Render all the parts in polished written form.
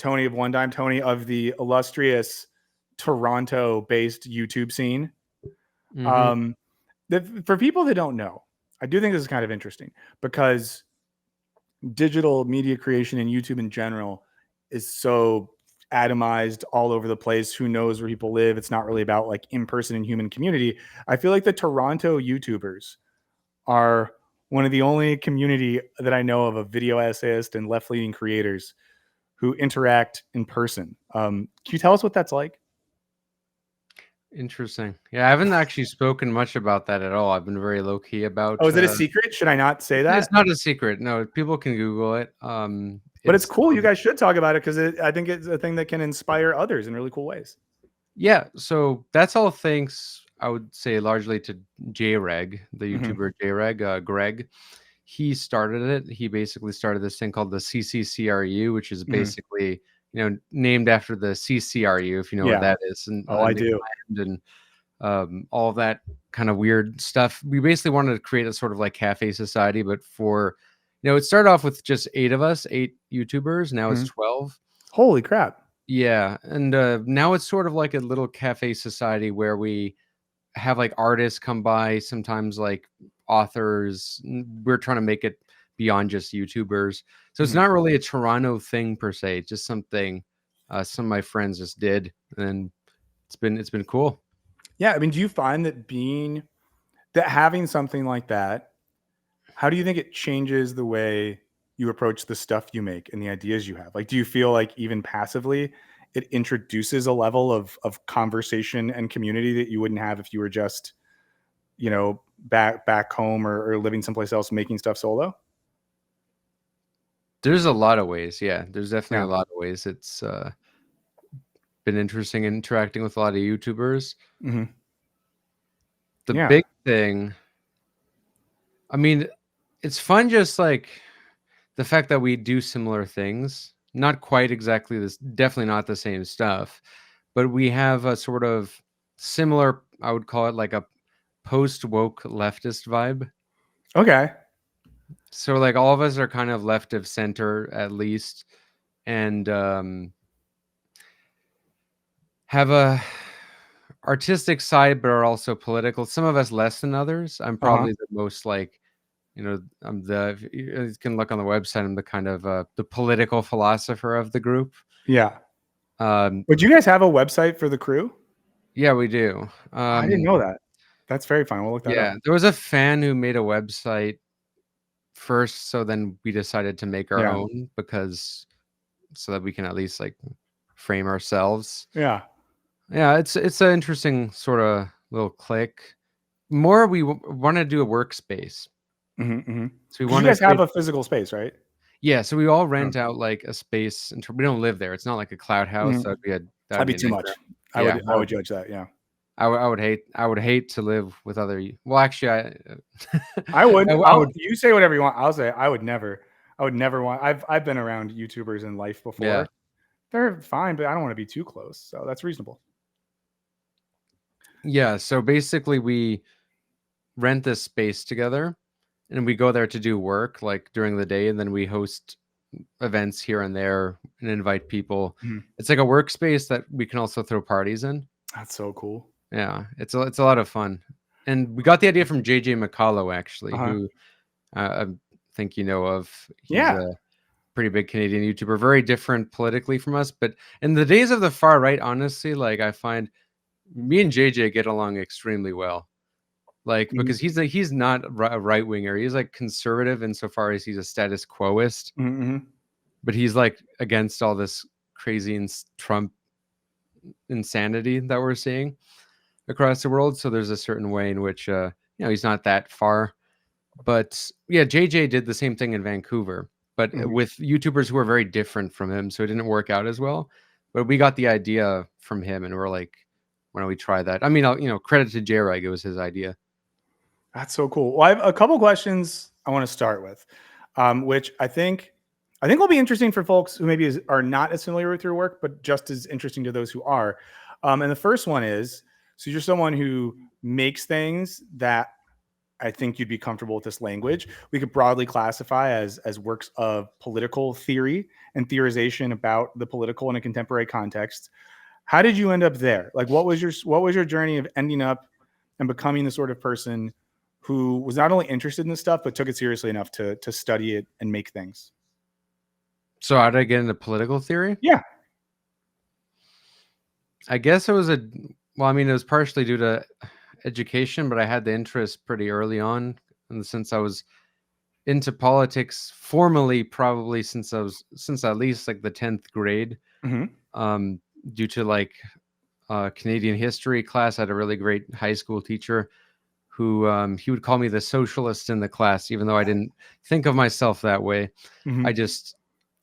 Tony of One Dime Tony of the illustrious Toronto-based YouTube scene. For people that don't know, I do think this is kind of interesting because digital media creation and YouTube in general is so atomized all over the place. Who knows where people live? It's not really about like in-person and human community. I feel like the Toronto YouTubers are one of the only community that I know of video essayist and left-leaning creators who interact in person. Can you tell us what that's like? Interesting. Yeah, I haven't actually spoken much about that at all. I've been very low key about. Oh, is it a secret? Should I not say that? It's not a secret. No, people can Google it. But it's cool. You guys should talk about it because I think it's a thing that can inspire others in really cool ways. Yeah. So that's all thanks, I would say, largely to JReg, the YouTuber JReg, Greg. He started it. He basically started this thing called the CCCRU, which is basically named after the CCRU, if you know what that is. And I do. And all of that kind of weird stuff. We basically wanted to create a sort of like cafe society, but for, it started off with just 8 of us, 8 YouTubers. Now it's 12. Holy crap. Yeah. And now it's sort of like a little cafe society where we have like artists come by, sometimes like authors. We're trying to make it beyond just YouTubers. So it's not really a Toronto thing per se, just something some of my friends just did, and it's been cool. Yeah, I mean, do you find that having something like that, how do you think it changes the way you approach the stuff you make and the ideas you have? Like, do you feel like even passively it introduces a level of conversation and community that you wouldn't have if you were just, back home or living someplace else making stuff solo? There's a lot of ways. Yeah, there's definitely a lot of ways. It's been interesting interacting with a lot of YouTubers. The big thing, I mean, it's fun just like the fact that we do similar things. Not quite exactly this, definitely not the same stuff, but we have a sort of similar, I would call it like a post-woke leftist vibe. Okay. So like all of us are kind of left of center at least, and have a artistic side, but are also political. Some of us less than others. I'm probably the most like, I'm you can look on the website. I'm the kind of the political philosopher of the group. Yeah. But you guys have a website for the crew? Yeah, we do. I didn't know that. That's very fun. We'll look that up. Yeah, there was a fan who made a website first, so then we decided to make our own so that we can at least like frame ourselves. Yeah. Yeah, it's an interesting sort of little click. More, we want to do a workspace. So we want you guys have a physical space, right? Yeah, so we all rent out like a space, and we don't live there. It's not like a cloud house. That'd be too much. I would judge that. Yeah. I would hate to live with other. Well, actually, I would. You say whatever you want. I'll say I would never want. I've been around YouTubers in life before. Yeah. They're fine, but I don't want to be too close. So that's reasonable. Yeah. So basically, we rent this space together, and we go there to do work like during the day, and then we host events here and there and invite people. It's like a workspace that we can also throw parties in. That's so cool. Yeah, it's a lot of fun. And we got the idea from JJ McCullough, actually, who I think you know of. He's a pretty big Canadian YouTuber, very different politically from us. But in the days of the far right, honestly, like I find me and JJ get along extremely well. Like, because he's not a right winger. He's like conservative insofar as he's a status quoist. But he's like against all this crazy Trump insanity that we're seeing across the world. So there's a certain way in which he's not that far. But yeah, JJ did the same thing in Vancouver, but with YouTubers who are very different from him, so it didn't work out as well. But we got the idea from him, and we're like, why don't we try that? I mean, credit to JReg, it was his idea. That's so cool. Well, I have a couple questions I want to start with, which I think will be interesting for folks who maybe are not as familiar with your work, but just as interesting to those who are. And the first one is, so you're someone who makes things that I think you'd be comfortable with this language. We could broadly classify as works of political theory and theorization about the political in a contemporary context. How did you end up there? Like, what was your journey of ending up and becoming the sort of person who was not only interested in this stuff but took it seriously enough to study it and make things? So how did I get into political theory? Yeah. I guess it was it was partially due to education, but I had the interest pretty early on, and since I was into politics formally probably since at least like the 10th grade, Mm-hmm. um, due to like Canadian history class. I had a really great high school teacher who he would call me the socialist in the class, even though I didn't think of myself that way. Mm-hmm.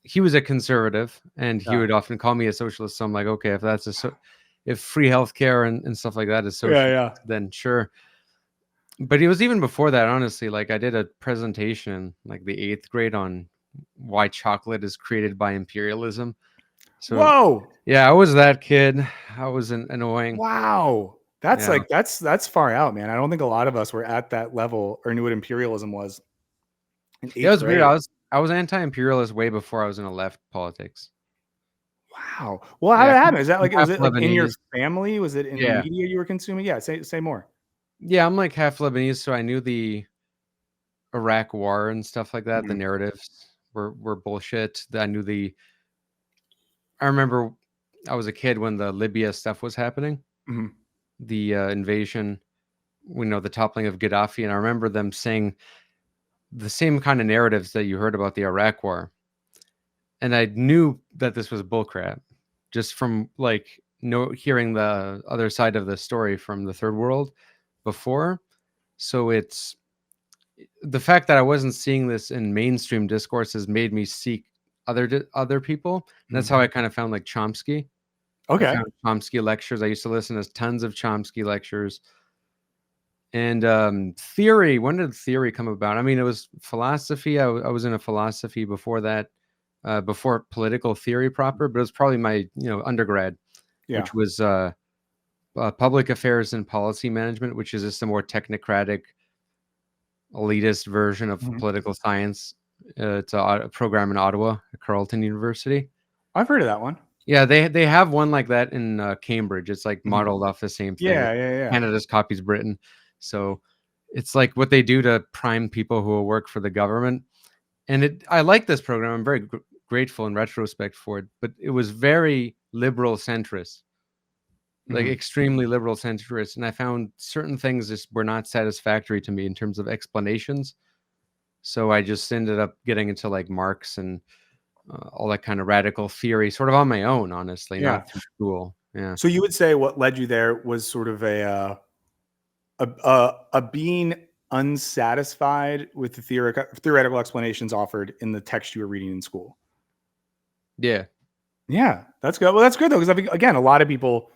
He was a conservative, and he Yeah. would often call me a socialist. So I'm like, okay, if free healthcare and stuff like that is Yeah. socialist, Yeah. then sure. But it was even before that, honestly. Like I did a presentation, like the 8th grade, on why chocolate is created by imperialism. So Whoa. yeah, I was that kid. I was annoying. Wow. That's Yeah, like that's far out, man. I don't think a lot of us were at that level or knew what imperialism was in yeah, it eighth was weird. grade. I was anti-imperialist way before I was in a left politics. Wow. Well, how did Yeah, that happen? Is that I'm like was half it like in your Lebanese. family? Was it in the Yeah, media you were consuming? Yeah, say more. yeah, I'm like half Lebanese, so I knew the Iraq War and stuff like that. The Mhm, narratives were bullshit. I remember I was a kid when the Libya stuff was happening, mhm, the invasion, the toppling of Gaddafi, and I remember them saying the same kind of narratives that you heard about the Iraq War, and I knew that this was bullcrap, just from like hearing the other side of the story from the third world before. So it's the fact that I wasn't seeing this in mainstream discourses made me seek other people. And that's mhm. how I kind of found like Chomsky. I Okay. found Chomsky lectures. I used to listen to tons of Chomsky lectures. And theory. When did theory come about? I mean, it was philosophy. I was in a philosophy before that, before political theory proper. But it was probably my undergrad, Yeah. which was public affairs and policy management, which is just a more technocratic, elitist version of Mhm. political science. It's a program in Ottawa at Carleton University. I've heard of that one. Yeah, they have one like that in Cambridge. It's like Mhm. modeled off the same thing. Yeah, yeah, yeah. Canada's copies Britain, so it's like what they do to prime people who will work for the government. And I like this program. I'm very grateful in retrospect for it, but it was very liberal centrist, like Mhm. extremely liberal centrist, and I found certain things just were not satisfactory to me in terms of explanations. So I just ended up getting into like Marx and all that kind of radical theory, sort of on my own, honestly, Yeah. not through school. Yeah, So you would say what led you there was sort of a being unsatisfied with the theoretical explanations offered in the text you were reading in school. yeah, Yeah, that's good. Well, that's good though, because I think again, a lot of people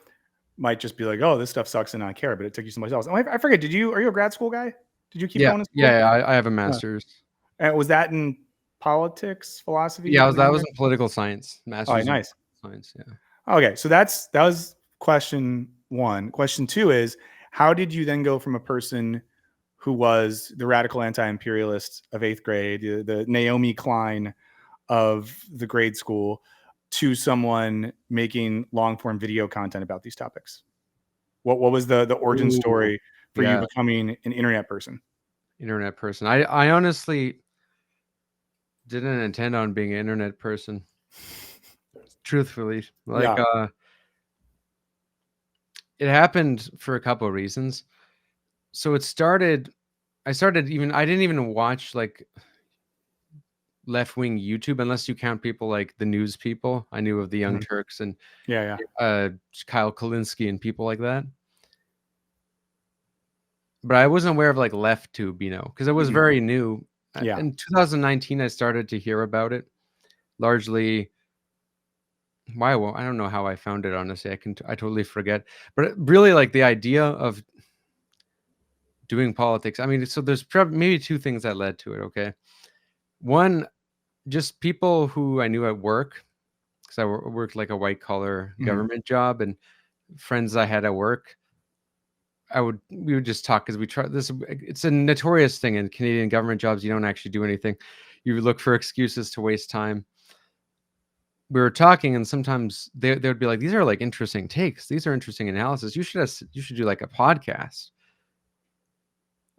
might just be like, "Oh, this stuff sucks and I care," but it took you someplace else. Oh, I forget. Are you a grad school guy? Did you keep yeah, going to school? yeah. I have a Yeah. master's. And was that in politics, philosophy, Yeah, that was economics? in political science, Oh, master's in nice. science. Yeah. Okay, so that was question one. Question two is, how did you then go from a person who was the radical anti-imperialist of eighth grade, the Naomi Klein of the grade school, to someone making long form video content about these topics? What was the origin Ooh, story for you yeah. becoming an internet person? Internet person. I honestly didn't intend on being an internet person. Truthfully, like Yeah. it happened for a couple of reasons. So I didn't even watch like left wing YouTube unless you count people like the news people. I knew of the Young Mhm. Turks and Yeah, yeah. Kyle Kalinske and people like that. But I wasn't aware of like left tube, because it was Mhm. very new. Yeah. In 2019, I started to hear about it largely. Why? Well, I don't know how I found it. Honestly, I totally forget. But really, like the idea of doing politics. I mean, so there's probably maybe two things that led to it. Okay, one, just people who I knew at work, because I worked like a white collar Mhm. government job, and friends I had at work. we would just talk because we try this. It's a notorious thing in Canadian government jobs. You don't actually do anything. You look for excuses to waste time. We were talking, and sometimes they would be like, "These are like interesting takes. These are interesting analysis. You should do like a podcast."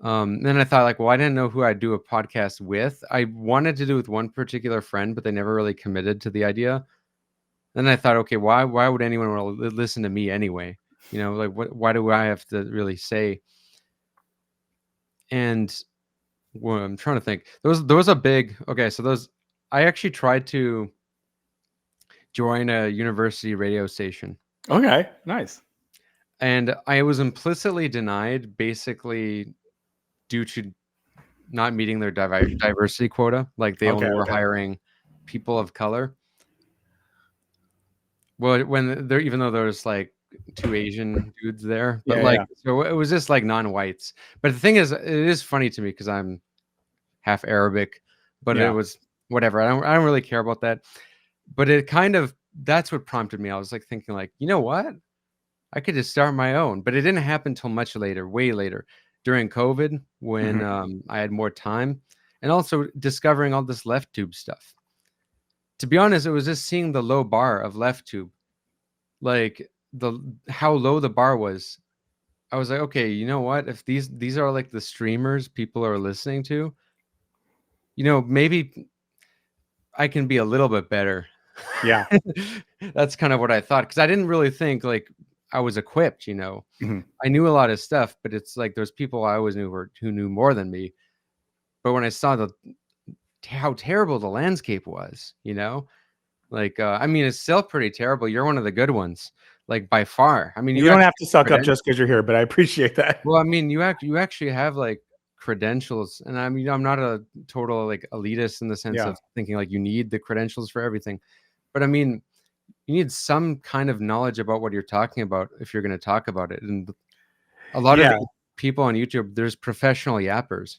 Then I thought like, well, I didn't know who I'd do a podcast with. I wanted to do with one particular friend, but they never really committed to the idea. Then I thought, okay, why would anyone want to listen to me anyway? You know, like why do I have to really say? And well, I'm trying to think. There was a big okay. So those I actually tried to join a university radio station. Okay, nice. And I was implicitly denied, basically due to not meeting their diversity quota. Like they only were hiring people of color. Well, when there, even though there's like 2 Asian dudes there, but like, so it was just like non-whites. But the thing is, it is funny to me because I'm half Arabic, but it was whatever. I don't really care about that. But it kind of, that's what prompted me. I was like thinking like, you know what? I could just start my own, but it didn't happen until much later, way later, during COVID when I had more time, and also discovering all this left tube stuff. To be honest, it was just seeing the low bar of left tube, like how low the bar was. I was like, okay, you know what? If these are like the streamers people are listening to, you know, maybe I can be a little bit better. Yeah. That's kind of what I thought, because I didn't really think like I was equipped, you know. I knew a lot of stuff, but it's like there's people I always knew who knew more than me. But when I saw how terrible the landscape was, you know, like I mean, it's still pretty terrible. You're one of the good ones, like by far. I mean, you don't have to suck up just because you're here, but I appreciate that. Well, I mean, you actually have like credentials, and I mean, I'm not a total like elitist in the sense of thinking like you need the credentials for everything, but I mean, you need some kind of knowledge about what you're talking about if you're going to talk about it. And a lot of people on YouTube, there's professional yappers.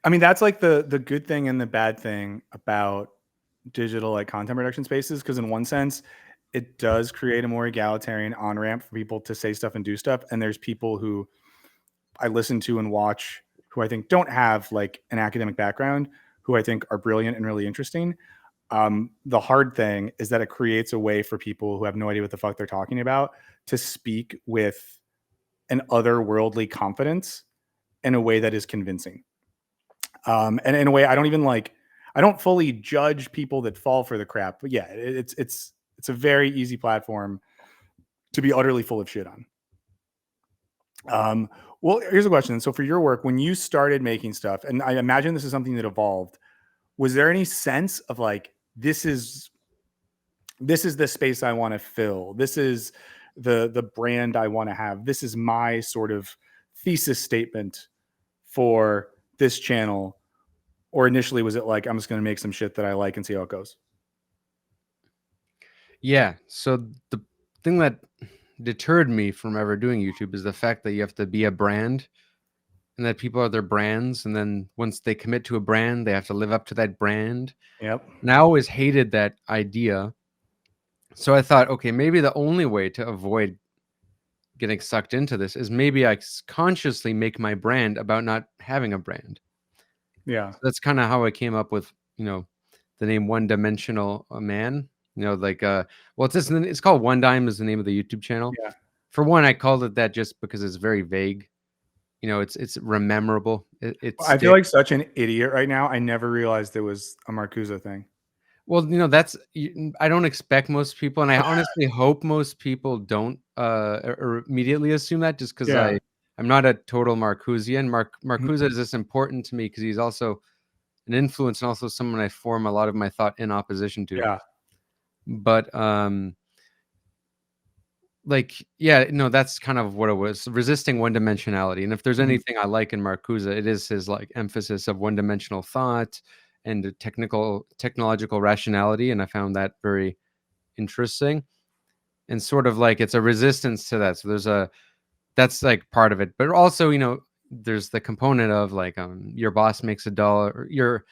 I mean, that's like the good thing and the bad thing about digital like content production spaces, because in one sense it does create a more egalitarian on ramp for people to say stuff and do stuff, and there's people who I listen to and watch who I think don't have like an academic background, who I think are brilliant and really interesting. The hard thing is that it creates a way for people who have no idea what the fuck they're talking about to speak with an otherworldly confidence in a way that is convincing. And in a way, I don't fully judge people that fall for the crap, but yeah, it's a very easy platform to be utterly full of shit on. Well, here's a question. So for your work, when you started making stuff, and I imagine this is something that evolved, was there any sense of like, this is the space I want to fill. This is the brand I want to have. This is my sort of thesis statement for this channel. Or initially was it like, I'm just going to make some shit that I like and see how it goes? Yeah. So the thing that deterred me from ever doing YouTube is the fact that you have to be a brand, and that people are their brands. And then once they commit to a brand, they have to live up to that brand. Yep. And I always hated that idea. So I thought, okay, maybe the only way to avoid getting sucked into this is maybe I consciously make my brand about not having a brand. Yeah. So that's kind of how I came up with, you know, the name One Dimensional Man. You know, like well, it's called One Dime is the name of the YouTube channel. Yeah. For one, I called it that just because it's very vague. You know, it's rememberable. I feel like such an idiot right now. I never realized there was a Marcuse thing. Well, you know, I don't expect most people, and I honestly hope most people don't or immediately assume that, just because I'm not a total Marcusian. Marcuse is just important to me because he's also an influence and also someone I form a lot of my thought in opposition to. Yeah. But like, yeah, no, that's kind of what it was, resisting one-dimensionality. And if there's anything I like in Marcuse, it is his like emphasis of one-dimensional thought and technological rationality, and I found that very interesting. And sort of like it's a resistance to that. So that's like part of it. But also, you know, there's the component of like your boss makes a dollar, your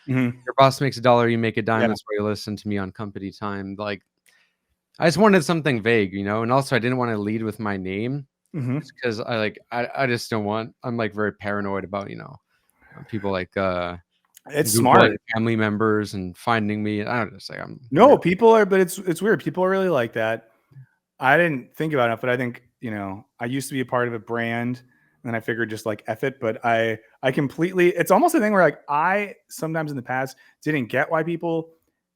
boss makes a dollar, you make a dime. That's why you listen to me on company time. Like, I just wanted something vague, you know, and also I didn't want to lead with my name. Mm-hmm. Just because I just don't want. I'm like very paranoid about people like It's Googling smart. family members and finding me. I don't just say I'm No, very. people are, but it's weird. People are really like that. I didn't think about it, but I think, I used to be a part of a brand and then I figured just like F it. But I completely, it's almost a thing where like I sometimes in the past didn't get why people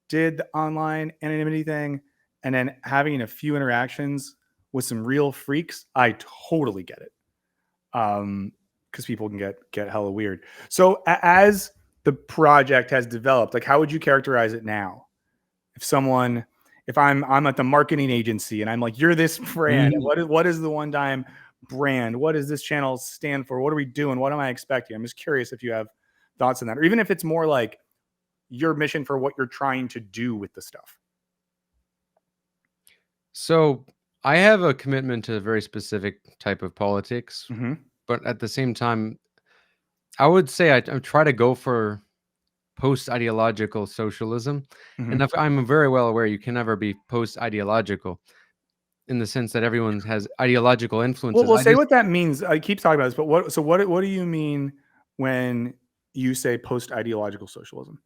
did the online anonymity thing. And then having a few interactions with some real freaks, I totally get it. Because people can get hella weird. So as the project has developed, like how would you characterize it now? If someone, if I'm at the marketing agency and I'm like, you're this brand, Mhm. what is the one time brand? What does this channel stand for? What are we doing? What am I expecting? I'm just curious if you have thoughts on that, or even if it's more like your mission for what you're trying to do with the stuff. So I have a commitment to a very specific type of politics, Mm-hmm. but at the same time, I would say I try to go for post-ideological socialism. Mm-hmm. And I'm very well aware you can never be post-ideological in the sense that everyone has ideological Well, influences. we'll I say just what that means. I keep talking about this, but what do you mean when you say post ideological socialism?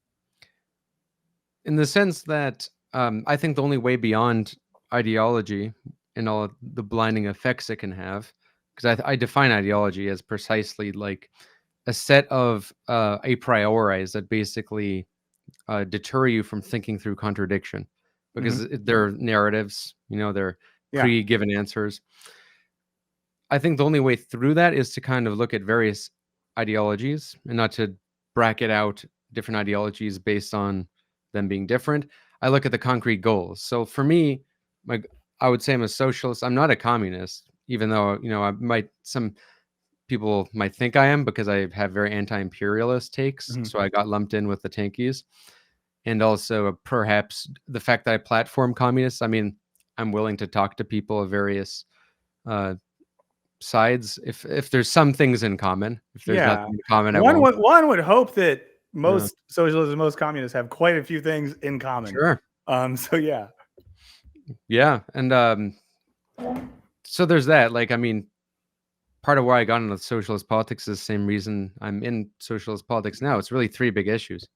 in the sense that I think the only way beyond ideology and all of the blinding effects it can have, because I define ideology as precisely like a set of a priori's that basically deter you from thinking through contradiction, Mm-hmm. because they're narratives, they're Yeah. pre-given answers. I think the only way through that is to kind of look at various ideologies and not to bracket out different ideologies based on them being different. I look at the concrete goals. So for me, my I would say I'm a socialist. I'm not a communist, even though some people might think I am because I have very anti-imperialist takes. Mm-hmm. So I got lumped in with the tankies, and also perhaps the fact that I platform communists. I mean, I'm willing to talk to people of various uh, sides if there's some things in common. If there's Yeah. nothing in common, I One won't. would one would hope that Yeah, most socialists and most communists have quite a few things in common. sure. So yeah. Yeah, and so there's that. Like, I mean, part of why I got into socialist politics is the same reason I'm in socialist politics now. It's really three big issues.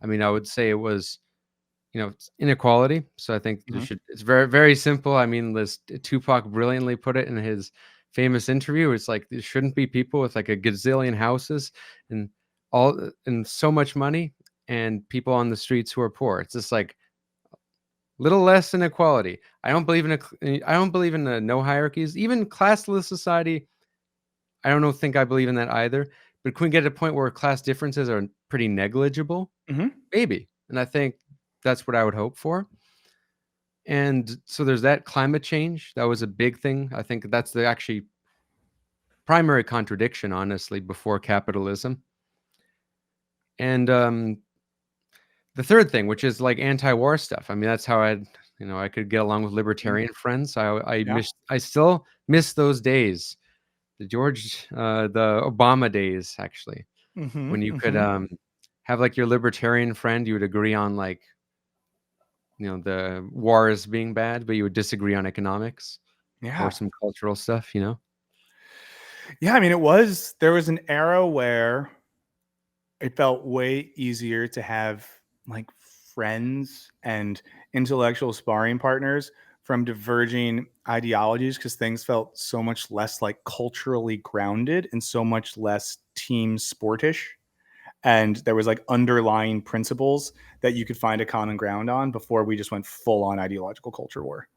I mean, I would say it was, it's inequality. So I think there Mhm. should. It's very, very simple. I mean, this Tupac brilliantly put it in his famous interview. It's like there shouldn't be people with like a gazillion houses and and so much money and people on the streets who are poor. It's just like little less inequality. I don't believe in the no hierarchies. Even classless society, I don't know think I believe in that either. But can we get to a point where class differences are pretty negligible? Mhm. Maybe. And I think that's what I would hope for. And so there's that climate change. That was a big thing. I think that's the actually primary contradiction, honestly, before capitalism. And the third thing, which is like anti-war stuff. I mean, that's how I could get along with Mm. libertarian friends. Yeah. I still miss those days, the Obama days, actually, when Mhm. you could Mhm. have like your libertarian friend. You would agree on like the wars being bad, but you would disagree on economics or Yeah. some cultural stuff. Yeah, I mean there was an era where it felt way easier to have like friends and intellectual sparring partners from diverging ideologies because things felt so much less like culturally grounded and so much less team sportish. And there was like underlying principles that you could find a common ground on before we just went full on ideological culture war.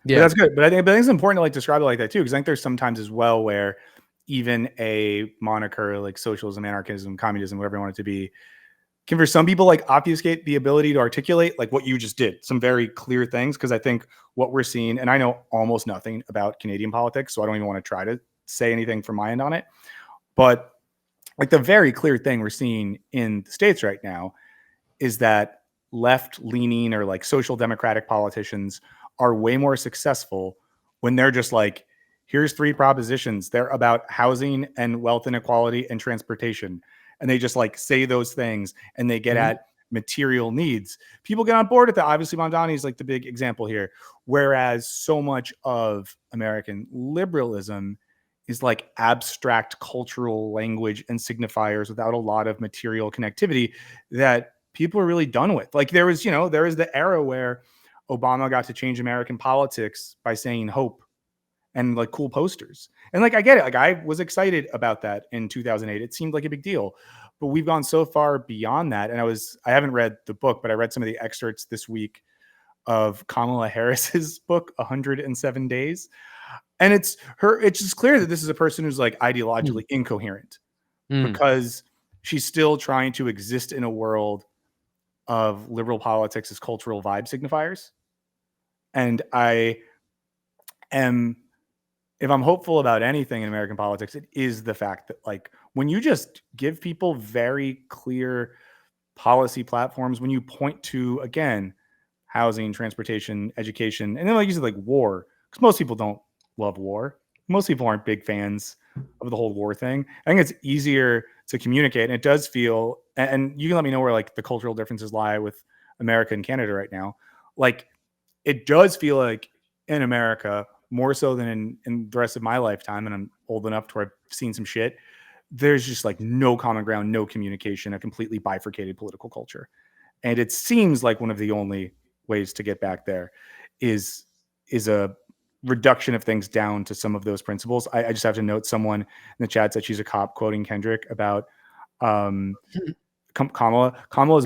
But Yeah. that's good. But I think it's important to like describe it like that too, because I think there's sometimes as well where even a moniker like socialism, anarchism, communism, whatever you want it to be, can for some people like obfuscate the ability to articulate like what you just did, some very clear things. Because I think what we're seeing, and I know almost nothing about Canadian politics, so I don't even want to try to say anything from my end on it. But like the very clear thing we're seeing in the States right now is that left leaning or like social democratic politicians are way more successful when they're just like, here's three propositions. They're about housing and wealth inequality and transportation. And they just like say those things and they get Mhm. at material needs. People get on board with that. Obviously, Mamdani is like the big example here. Whereas so much of American liberalism is like abstract cultural language and signifiers without a lot of material connectivity that people are really done with. Like there is the era where Obama got to change American politics by saying hope and like cool posters. And like I get it. Like I was excited about that in 2008. It seemed like a big deal. But we've gone so far beyond that. And I haven't read the book, but I read some of the excerpts this week of Kamala Harris's book 107 Days. And it's just clear that this is a person who's like ideologically incoherent because she's still trying to exist in a world of liberal politics as cultural vibe signifiers. And if I'm hopeful about anything in American politics, it is the fact that like when you just give people very clear policy platforms, when you point to, again, housing, transportation, education, and then like you said, like war, because most people don't love war. Most people aren't big fans of the whole war thing. I think it's easier to communicate, and it does feel, and you can let me know where like the cultural differences lie with America and Canada right now. Like it does feel like in America, more so than in the rest of my lifetime, and I'm old enough to where I've seen some shit, there's just like no common ground, no communication, a completely bifurcated political culture. And it seems like one of the only ways to get back there is a reduction of things down to some of those principles. I just have to note someone in the chat said she's a cop, quoting Kendrick about Kamala's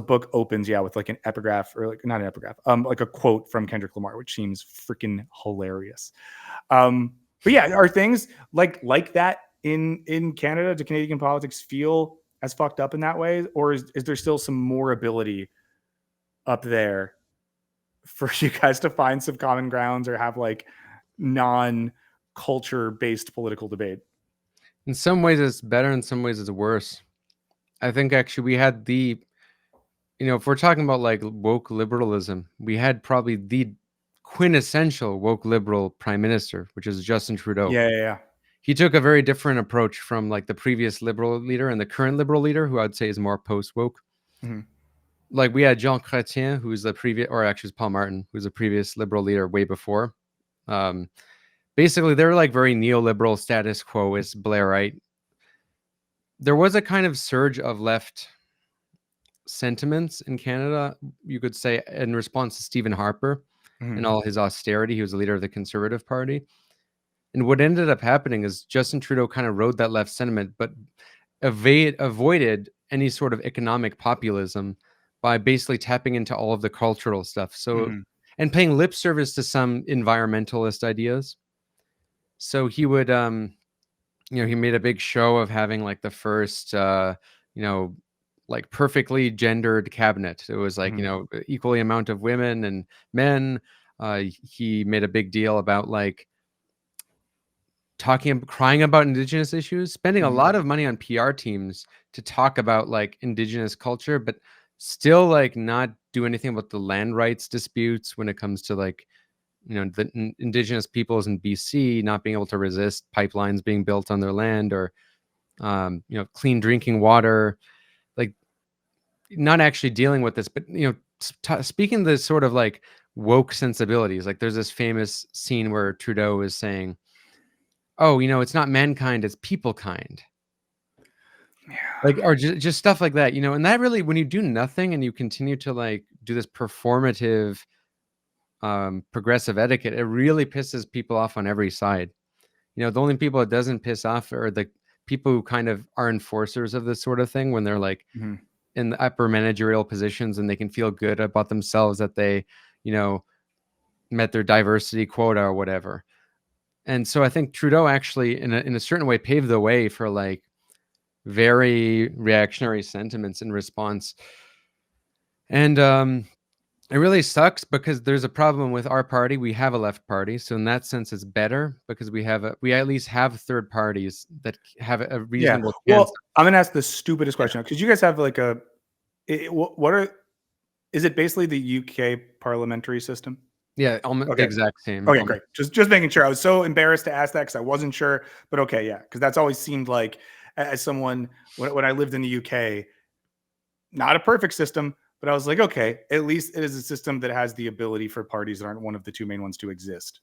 book opens, with like an epigraph, or like not an epigraph, like a quote from Kendrick Lamar, which seems freaking hilarious. But yeah, are things like that in Canada? Do Canadian politics feel as fucked up in that way, or is there still some more ability up there for you guys to find some common grounds or have like non-culture based political debate? In some ways it's better, in some ways it's worse. I think actually we had if we're talking about like woke liberalism, we had probably the quintessential woke liberal prime minister, which is Justin Trudeau. Yeah. He took a very different approach from like the previous liberal leader and the current liberal leader, who I'd say is more post woke. Mm-hmm. Like we had Jean Chrétien, who's the previous, or actually it's Paul Martin, who's the previous liberal leader way before. Basically, they're like very neoliberal, status quoist, Blairite. There was a kind of surge of left sentiments in Canada, you could say, in response to Stephen Harper and all his austerity. He was the leader of the Conservative Party. And what ended up happening is Justin Trudeau kind of rode that left sentiment, but avoided any sort of economic populism by basically tapping into all of the cultural stuff. So, and paying lip service to some environmentalist ideas. So he would, he made a big show of having like the first, like perfectly gendered cabinet. It was like, equally amount of women and men. He made a big deal about like crying about Indigenous issues, spending a lot of money on PR teams to talk about like Indigenous culture, but still like not do anything about the land rights disputes when it comes to like, the Indigenous peoples in BC not being able to resist pipelines being built on their land, or, clean drinking water, like not actually dealing with this, but, speaking the sort of like woke sensibilities. Like there's this famous scene where Trudeau is saying, oh, it's not mankind, it's people kind. Yeah. Like, or just stuff like that, and that really, when you do nothing and you continue to like do this performative, progressive etiquette, it really pisses people off on every side. The only people it doesn't piss off are the people who kind of are enforcers of this sort of thing, when they're like in the upper managerial positions and they can feel good about themselves that they, met their diversity quota or whatever. And so I think Trudeau actually, in a certain way, paved the way for like very reactionary sentiments in response. And it really sucks because there's a problem with our party. We have a left party, so in that sense, it's better because we at least have third parties that have a reasonable chance. Well, I'm gonna ask the stupidest question, because you guys have like is it basically the UK parliamentary system? Yeah, almost the exact same. Okay, great. Just making sure. I was so embarrassed to ask that because I wasn't sure, but okay, yeah, because that's always seemed like, as someone when I lived in the UK, not a perfect system, But I was like, okay, at least it is a system that has the ability for parties that aren't one of the two main ones to exist.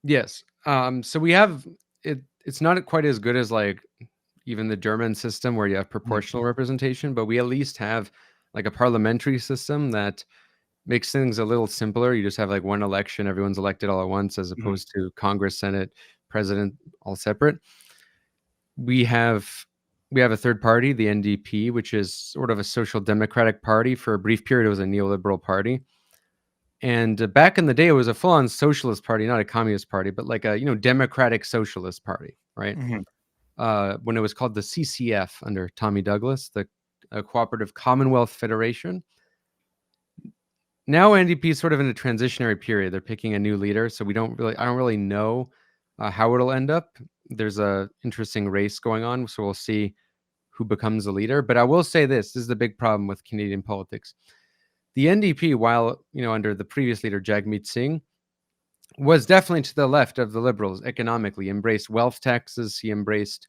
Yes. So we have it. It's not quite as good as like even the German system where you have proportional representation, but we at least have like a parliamentary system that makes things a little simpler. You just have like one election, everyone's elected all at once, as opposed to Congress, Senate, President all separate. We have a third party, the NDP, which is sort of a social democratic party. For a brief period, it was a neoliberal party. And back in the day, it was a full-on socialist party, not a communist party, but like a democratic socialist party, right? When it was called the CCF under Tommy Douglas, the Cooperative Commonwealth Federation. Now NDP is sort of in a transitionary period. They're picking a new leader, so I don't really know how it'll end up. There's a interesting race going on, so we'll see who becomes the leader. But I will say this is the big problem with Canadian politics. The NDP, while under the previous leader Jagmeet Singh, was definitely to the left of the Liberals economically. He embraced wealth taxes. He embraced,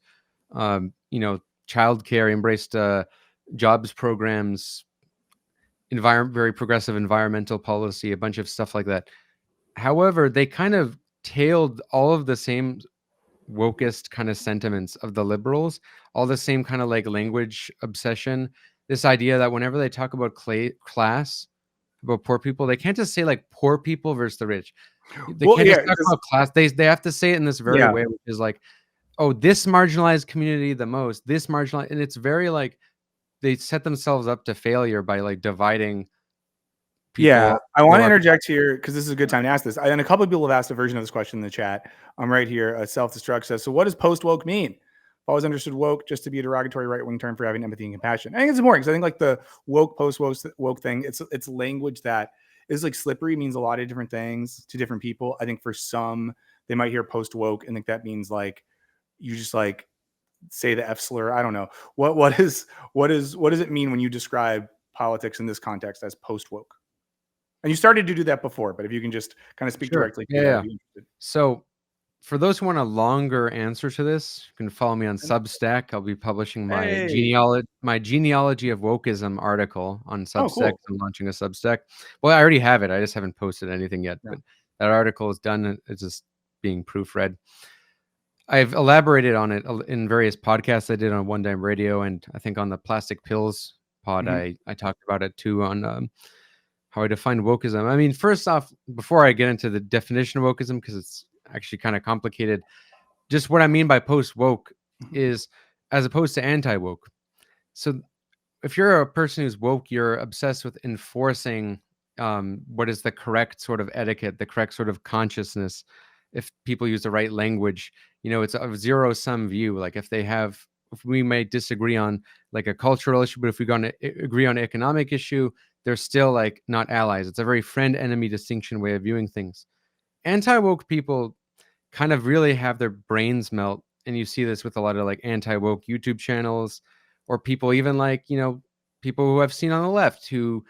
childcare. He embraced jobs programs, very progressive environmental policy, a bunch of stuff like that. However, they kind of tailed all of the same wokest kind of sentiments of the Liberals, all the same kind of like language obsession. This idea that whenever they talk about class, about poor people, they can't just say like poor people versus the rich. They can't just talk about class. They have to say it in this very way, which is like, oh, this marginalized community the most, this marginalized, and it's very like they set themselves up to failure by like dividing people. Yeah, I want to interject here because this is a good time to ask this. And a couple of people have asked a version of this question in the chat. I'm right here. Self-destruct says, so what does post-woke mean? I've always understood woke just to be a derogatory right-wing term for having empathy and compassion. I think it's important because I think like the woke, post-woke thing, it's language that is like slippery, means a lot of different things to different people. I think for some, they might hear post-woke and think that means like you just like say the F slur. I don't know. What does it mean when you describe politics in this context as post-woke? And you started to do that before, but if you can just kind of speak directly to that, I'd be interested. So for those who want a longer answer to this, you can follow me on Substack. I'll be publishing my genealogy of wokeism article on Substack. Oh, cool. I'm launching a Substack. Well, I already have it. I just haven't posted anything yet. But that article is done. It's just being proofread. I've elaborated on it in various podcasts I did on One Dime Radio, and I think on the Plastic Pills pod, I talked about it too on how I define wokeism. I mean, first off, before I get into the definition of wokeism, because it's actually kind of complicated, just what I mean by post-woke is as opposed to anti-woke. So if you're a person who's woke, you're obsessed with enforcing what is the correct sort of etiquette, the correct sort of consciousness. If people use the right language, it's a zero-sum view. Like if we may disagree on like a cultural issue, but if we agree on an economic issue, they're still like not allies. It's a very friend-enemy distinction way of viewing things. Anti-woke people kind of really have their brains melt, and you see this with a lot of like anti-woke YouTube channels, or people even like people who I've seen on the left who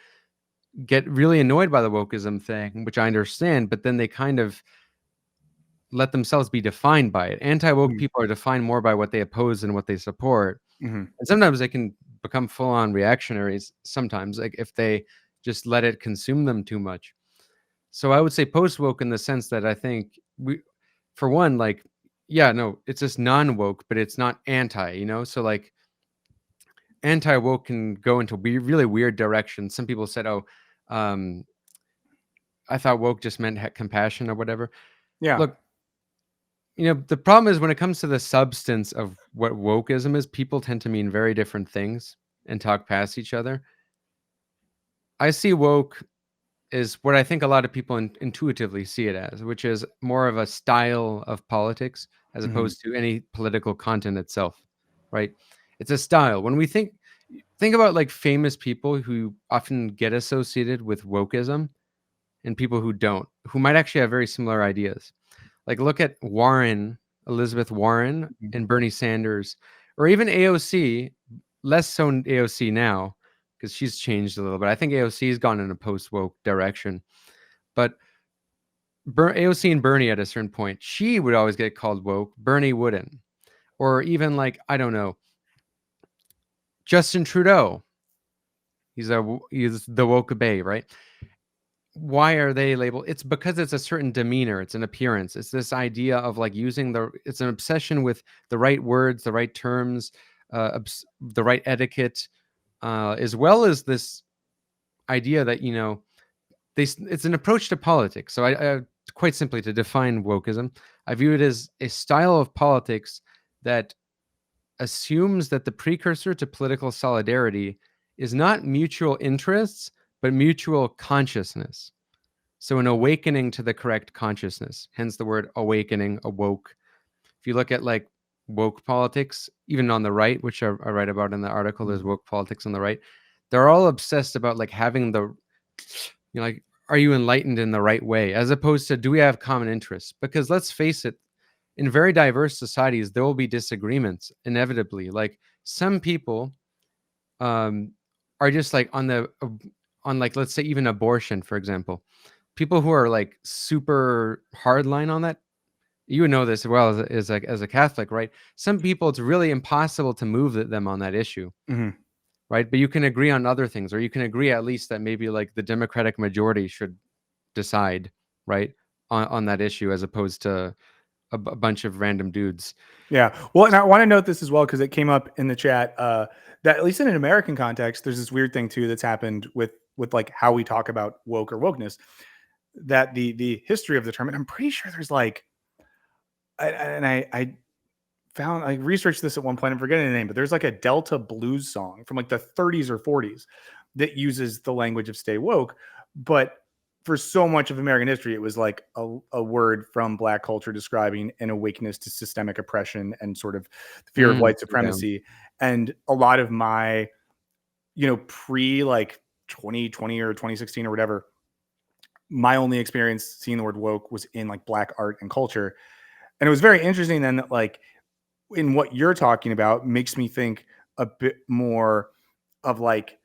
get really annoyed by the wokeism thing, which I understand, but then they kind of let themselves be defined by it. Anti-woke people are defined more by what they oppose and what they support. And sometimes they can become full-on reactionaries sometimes, like if they just let it consume them too much. So I would say post-woke in the sense that I think for one, like, it's just non-woke, but it's not anti, so like anti-woke can go into really weird directions. Some people said, I thought woke just meant compassion or whatever. Yeah. Look, the problem is when it comes to the substance of what wokeism is, people tend to mean very different things and talk past each other. I see woke is what I think a lot of people intuitively see it as, which is more of a style of politics as opposed to any political content itself, right? It's a style. When we think about like famous people who often get associated with wokeism and people who don't, who might actually have very similar ideas. Like look at Elizabeth Warren and Bernie Sanders, or even AOC, less so AOC now because she's changed a little bit. I think AOC has gone in a post-woke direction. But AOC and Bernie at a certain point, she would always get called woke. Bernie wouldn't. Or even like, I don't know, Justin Trudeau. He's the woke bae, right? Why are they labeled? It's because it's a certain demeanor, it's an appearance. It's this idea of like it's an obsession with the right words, the right terms, the right etiquette, as well as this idea that, it's an approach to politics. So I quite simply, to define wokeism, I view it as a style of politics that assumes that the precursor to political solidarity is not mutual interests, but mutual consciousness. So an awakening to the correct consciousness, hence the word awakening, awoke. If you look at like woke politics, even on the right, which I write about in the article, there's woke politics on the right. They're all obsessed about like having like, are you enlightened in the right way? As opposed to, do we have common interests? Because let's face it, in very diverse societies, there will be disagreements inevitably. Like some people are just like on like, let's say even abortion, for example. People who are like super hardline on that, you know this as well as a Catholic, right? Some people, it's really impossible to move them on that issue, right? But you can agree on other things, or you can agree at least that maybe like the Democratic majority should decide, right, on that issue, as opposed to a bunch of random dudes. Yeah. Well, and I want to note this as well, because it came up in the chat, that at least in an American context, there's this weird thing too that's happened with like how we talk about woke or wokeness. That the history of the term, and I'm pretty sure there's like, I found, I researched this at one point. I'm forgetting the name, but there's like a Delta blues song from like the 30s or 40s that uses the language of stay woke. But for so much of American history, it was like a word from Black culture describing an awakeness to systemic oppression and sort of fear of white supremacy. Yeah. And a lot of my, pre like 2020 or 2016 or whatever, my only experience seeing the word woke was in like Black art and culture. And it was very interesting then that like in what you're talking about makes me think a bit more of like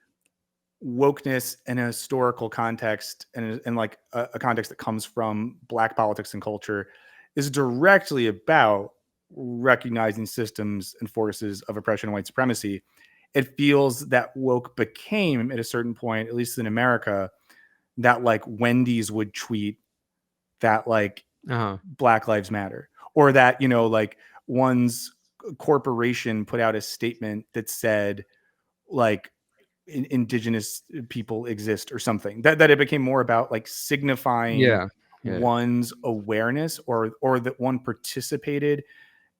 wokeness in a historical context and like a context that comes from Black politics and culture is directly about recognizing systems and forces of oppression and white supremacy. It feels that woke became at a certain point, at least in America, that like Wendy's would tweet that like Black Lives Matter, or that, like one's corporation put out a statement that said like indigenous people exist or something, that it became more about like signifying one's awareness, or that one participated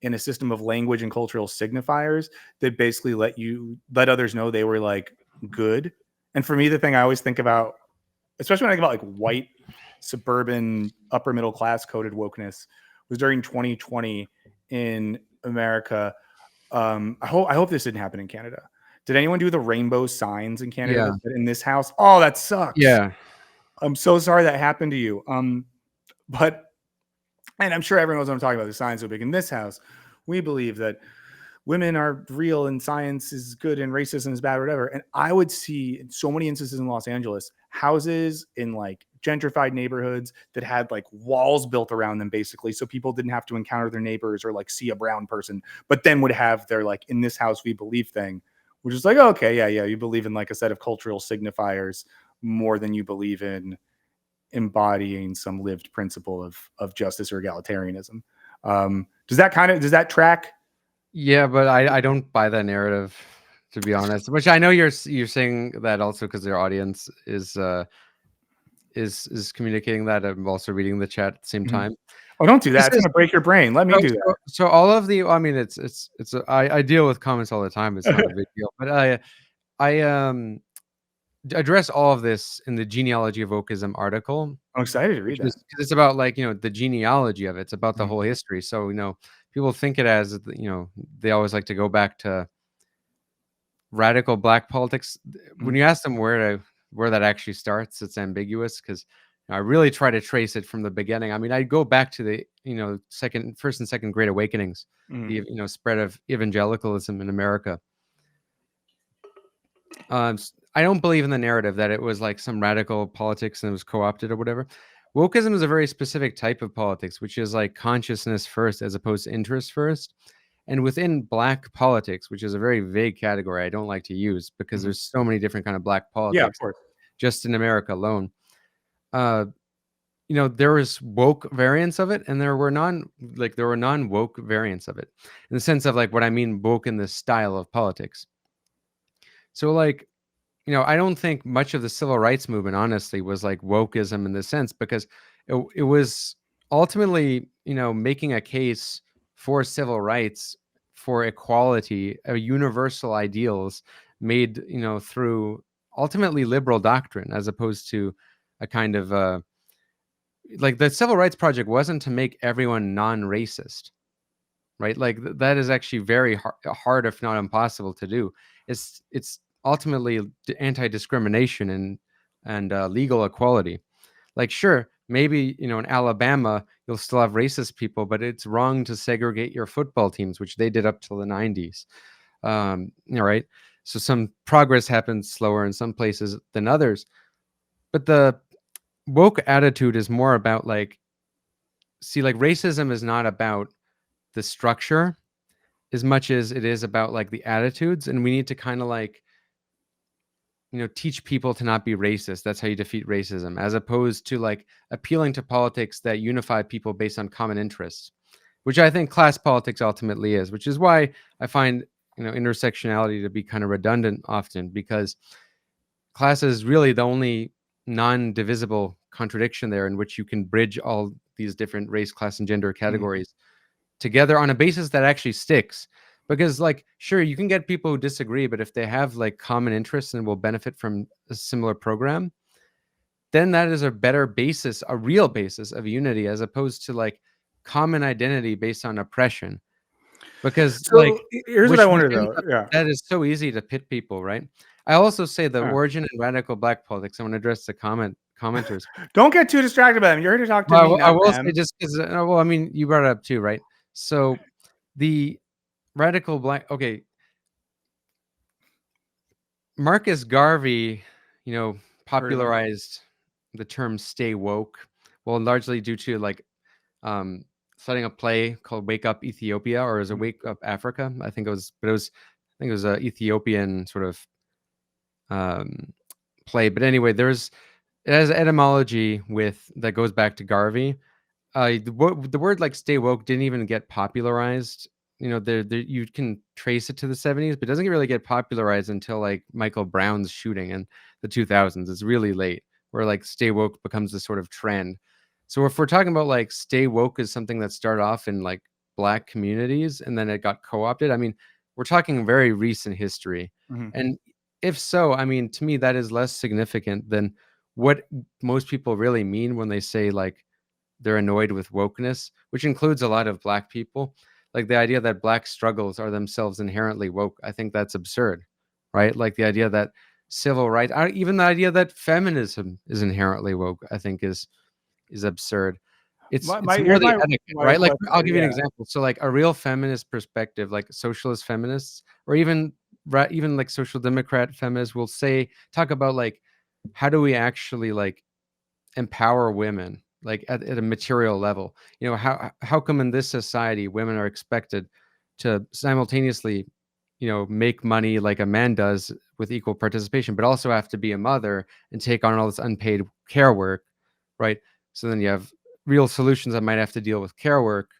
in a system of language and cultural signifiers that basically let others know they were like good. And for me, the thing I always think about, especially when I think about like white suburban upper middle class coded wokeness, was during 2020 in America. I hope this didn't happen in Canada. Did anyone do the rainbow signs in Canada in this house? Oh, that sucks. Yeah. I'm so sorry that happened to you. But, and I'm sure everyone knows what I'm talking about. The signs so big in this house. We believe that women are real and science is good and racism is bad, or whatever. And I would see in so many instances in Los Angeles, houses in like gentrified neighborhoods that had like walls built around them, basically, so people didn't have to encounter their neighbors or like see a brown person, but then would have their like, in this house we believe thing, which is like, okay, yeah, you believe in like a set of cultural signifiers more than you believe in embodying some lived principle of justice or egalitarianism. Does that track? Yeah, but I don't buy that narrative, to be honest. Which I know you're saying that also because your audience is communicating that. I'm also reading the chat at the same time. Oh, don't do that. It's gonna break your brain. Let me do that. So all of the, I mean, I deal with comments all the time. It's not a big deal. But I address all of this in the Genealogy of Wokeism article. I'm excited to read that. It's about like, the genealogy of it. It's about the whole history. So, people think it as, they always like to go back to radical Black politics. When you ask them where that actually starts, it's ambiguous, because I really try to trace it from the beginning. I mean, I go back to the, first and second Great Awakenings, the, spread of evangelicalism in America. I don't believe in the narrative that it was like some radical politics and it was co-opted or whatever. Wokeism is a very specific type of politics, which is like consciousness first as opposed to interest first. And within Black politics, which is a very vague category I don't like to use because there's so many different kind of Black Yeah, of politics course. just in America alone. There was woke variants of it, and there were non-woke variants of it, in the sense of like what I mean woke in the style of politics. So like, I don't think much of the civil rights movement, honestly, was like wokeism in this sense, because it was ultimately, making a case for civil rights, for equality, universal ideals made, through ultimately liberal doctrine, as opposed to a kind of like the Civil Rights Project wasn't to make everyone non-racist, right? Like that is actually very hard, if not impossible, to do. It's ultimately anti-discrimination and legal equality. Like, sure, maybe in Alabama you'll still have racist people, but it's wrong to segregate your football teams, which they did up till the 90s. Right? So some progress happens slower in some places than others, but the woke attitude is more about like, see, like racism is not about the structure as much as it is about like the attitudes, and we need to kind of like teach people to not be racist. That's how you defeat racism, as opposed to like appealing to politics that unify people based on common interests, which I think class politics ultimately is, which is why I find intersectionality to be kind of redundant often, because class is really the only non-divisible contradiction there, in which you can bridge all these different race, class, and gender categories together on a basis that actually sticks. Because like, sure, you can get people who disagree, but if they have like common interests and will benefit from a similar program, then that is a better basis, a real basis of unity, as opposed to like common identity based on oppression. Because So like, here's what I wonder though. Yeah. that is so easy to pit people, right? I also say the Yeah. origin and radical Black politics. I want to address the commenters. Don't get too distracted by them. You're here to talk to me, Well, I not will say, them. just because, well, I mean, you brought it up too, right? So the radical Black, okay, Marcus Garvey, popularized the term "stay woke," well, largely due to like um, studying a play called "Wake Up Ethiopia," or is it "Wake Up Africa"? I think it was, but I think it was a Ethiopian sort of play. But anyway, it has etymology with that goes back to Garvey. The word like "stay woke" didn't even get popularized. There you can trace it to the 70s, but it doesn't really get popularized until like Michael Brown's shooting in the 2000s. It's really late, where like "stay woke" becomes this sort of trend. So if we're talking about like "stay woke" is something that started off in like Black communities and then it got co-opted, I mean, we're talking very recent history. Mhm. And if so, I mean, to me, that is less significant than what most people really mean when they say like they're annoyed with wokeness, which includes a lot of Black people. Like the idea that Black struggles are themselves inherently woke, I think that's absurd, right? Like the idea that civil rights, even the idea that feminism is inherently woke, I think is absurd. It's more Here's the my etiquette, wider right? Like question. I'll give you an Yeah. example. So like a real feminist perspective, like socialist feminists, or even like social democrat feminists will talk about like, how do we actually like empower women, like at a material level? How come in this society women are expected to simultaneously make money like a man does with equal participation, but also have to be a mother and take on all this unpaid care work, right? So then you have real solutions that might have to deal with care work,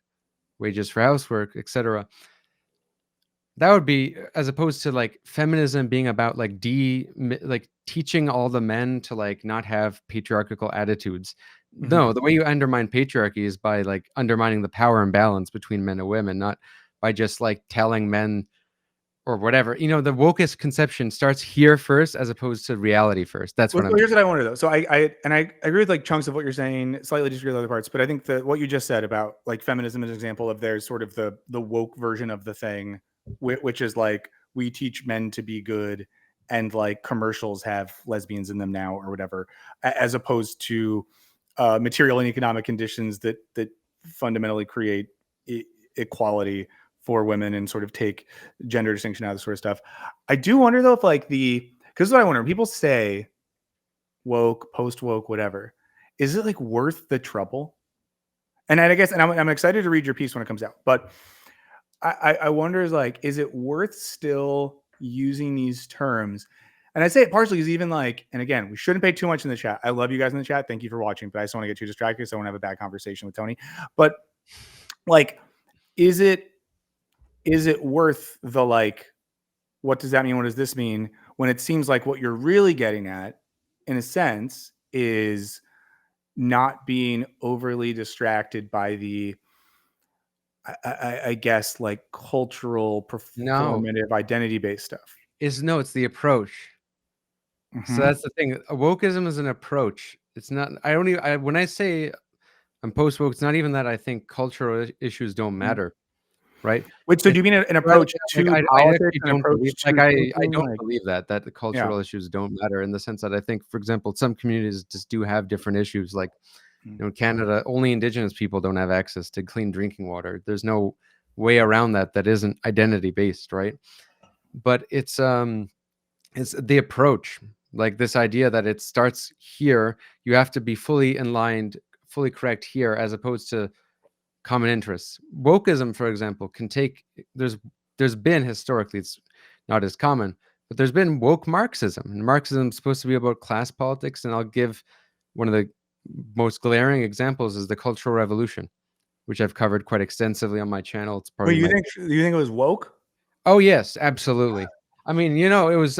wages for housework, etc. That would be, as opposed to like feminism being about like like teaching all the men to like not have patriarchal attitudes. Mhm. No, the way you undermine patriarchy is by like undermining the power imbalance between men and women, not by just like telling men or whatever. The wokest conception starts here first, as opposed to reality first. That's Well, what so I'm here's what I wonder though. So I agree with like chunks of what you're saying, slightly disagree with other parts, but I think that what you just said about like feminism is an example of there's sort of the woke version of the thing, which is like we teach men to be good, and like commercials have lesbians in them now or whatever, as opposed to material and economic conditions that fundamentally create equality for women and sort of take gender distinction out of this sort of stuff. I do wonder though if like because what I wonder, when people say woke, post woke, whatever, is it like worth the trouble? And I guess, and I'm excited to read your piece when it comes out, but I wonder is like, is it worth still using these terms? And I say it partially is even like, and again, we shouldn't pay too much in the chat. I love you guys in the chat. Thank you for watching, but I just don't want to get too distracted, so I want to have a bad conversation with Tony. But like, is it worth the like, what does that mean? What does this mean? When it seems like what you're really getting at, in a sense, is not being overly distracted by the I guess like cultural No, performative identity based stuff. it's the approach. So Mm-hmm. that's the thing. Wokeism is an approach. It's not. I don't even. When I say I'm post woke, it's not even that I think cultural issues don't matter, right? Wait, so do It's you mean an rather approach that, to I politics, actually an don't believe. approach to I thinking? don't Like, believe that the yeah. cultural issues don't matter in the sense that I think, for example, some communities just do have different issues. Like, Canada, only Indigenous people don't have access to clean drinking water. There's no way around that that isn't identity based, right? But it's the approach, like this idea that it starts here. You have to be fully aligned, fully correct here, as opposed to common interests. Wokeism, for example, can take there's been historically, it's not as common, but there's been woke Marxism, and Marxism is supposed to be about class politics. And I'll give one of the most glaring examples is the Cultural Revolution, which I've covered quite extensively on my channel. It's But probably my you think it was woke? Oh yes, absolutely. I mean, it was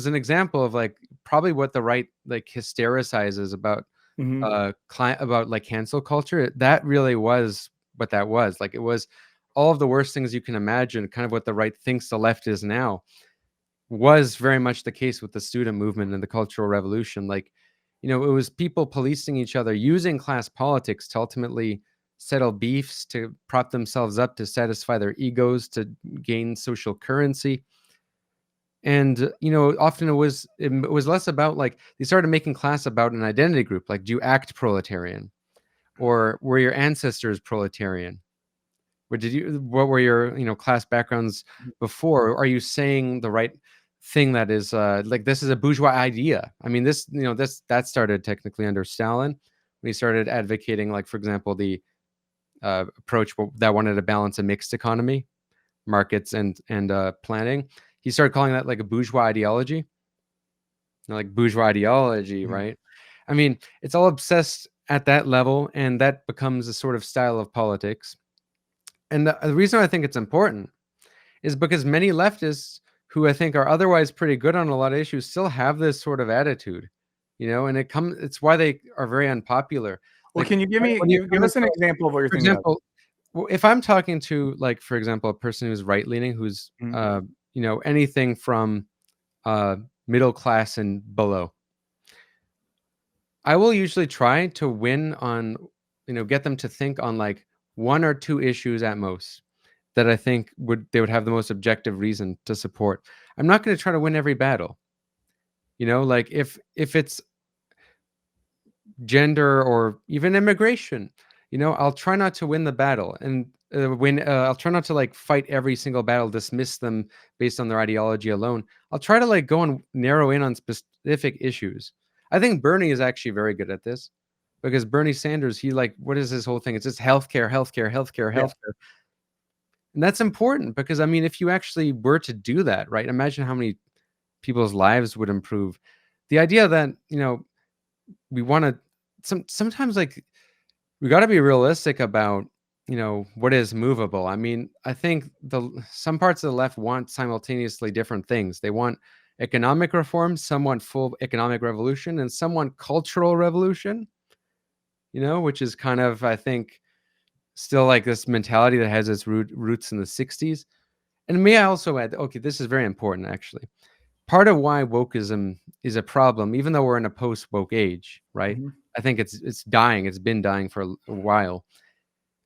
an example of like probably what the right like hystericizes about Mm-hmm. about like cancel culture. That really was what that was. Like it was all of the worst things you can imagine, kind of what the right thinks the left is now, was very much the case with the student movement and the Cultural Revolution. Like, it was people policing each other, using class politics to ultimately settle beefs, to prop themselves up, to satisfy their egos, to gain social currency. And often it was less about, like, they started making class about an identity group. Like, do you act proletarian, or were your ancestors proletarian? What were your class backgrounds before? Are you saying the right thing, that is like, this is a bourgeois idea? I mean, that started technically under Stalin, when he started advocating, like, for example, the approach that wanted to balance a mixed economy, markets and planning. He started calling that like a bourgeois ideology. Like bourgeois ideology, Mm-hmm. right? I mean, it's all obsessed at that level, and that becomes a sort of style of politics. And the reason I think it's important is because many leftists, who I think are otherwise pretty good on a lot of issues, still have this sort of attitude, and it's why they are very unpopular. Well, Like, can you when you give come us an into, example of what you're for thinking of? example, if I'm talking to, like, for example, a person who's right leaning, who's Mm-hmm. anything from uh middle class and below, I will usually try to win on, get them to think on like one or two issues at most, that I think they would have the most objective reason to support. I'm not going to try to win every battle. Like, if it's gender or even immigration, I'll try not to win the battle, and I'll try not to like fight every single battle, dismiss them based on their ideology alone. I'll try to like go and narrow in on specific issues. I think Bernie is actually very good at this, because Bernie Sanders, he, like, what is his whole thing? It's just healthcare, healthcare, healthcare, Yeah. healthcare. And that's important, because I mean, if you actually were to do that, right? Imagine how many people's lives would improve. The idea that, we want to sometimes, like, we got to be realistic about, what is movable. I mean, I think some parts of the left want simultaneously different things. They want economic reform, some want full economic revolution, and some want cultural revolution, which is kind of, I think, still like this mentality that has its roots in the 60s. And may I also add, okay, this is very important actually. Part of why wokeism is a problem, even though we're in a post-woke age, right? Mm-hmm. I think it's dying. It's been dying for a while.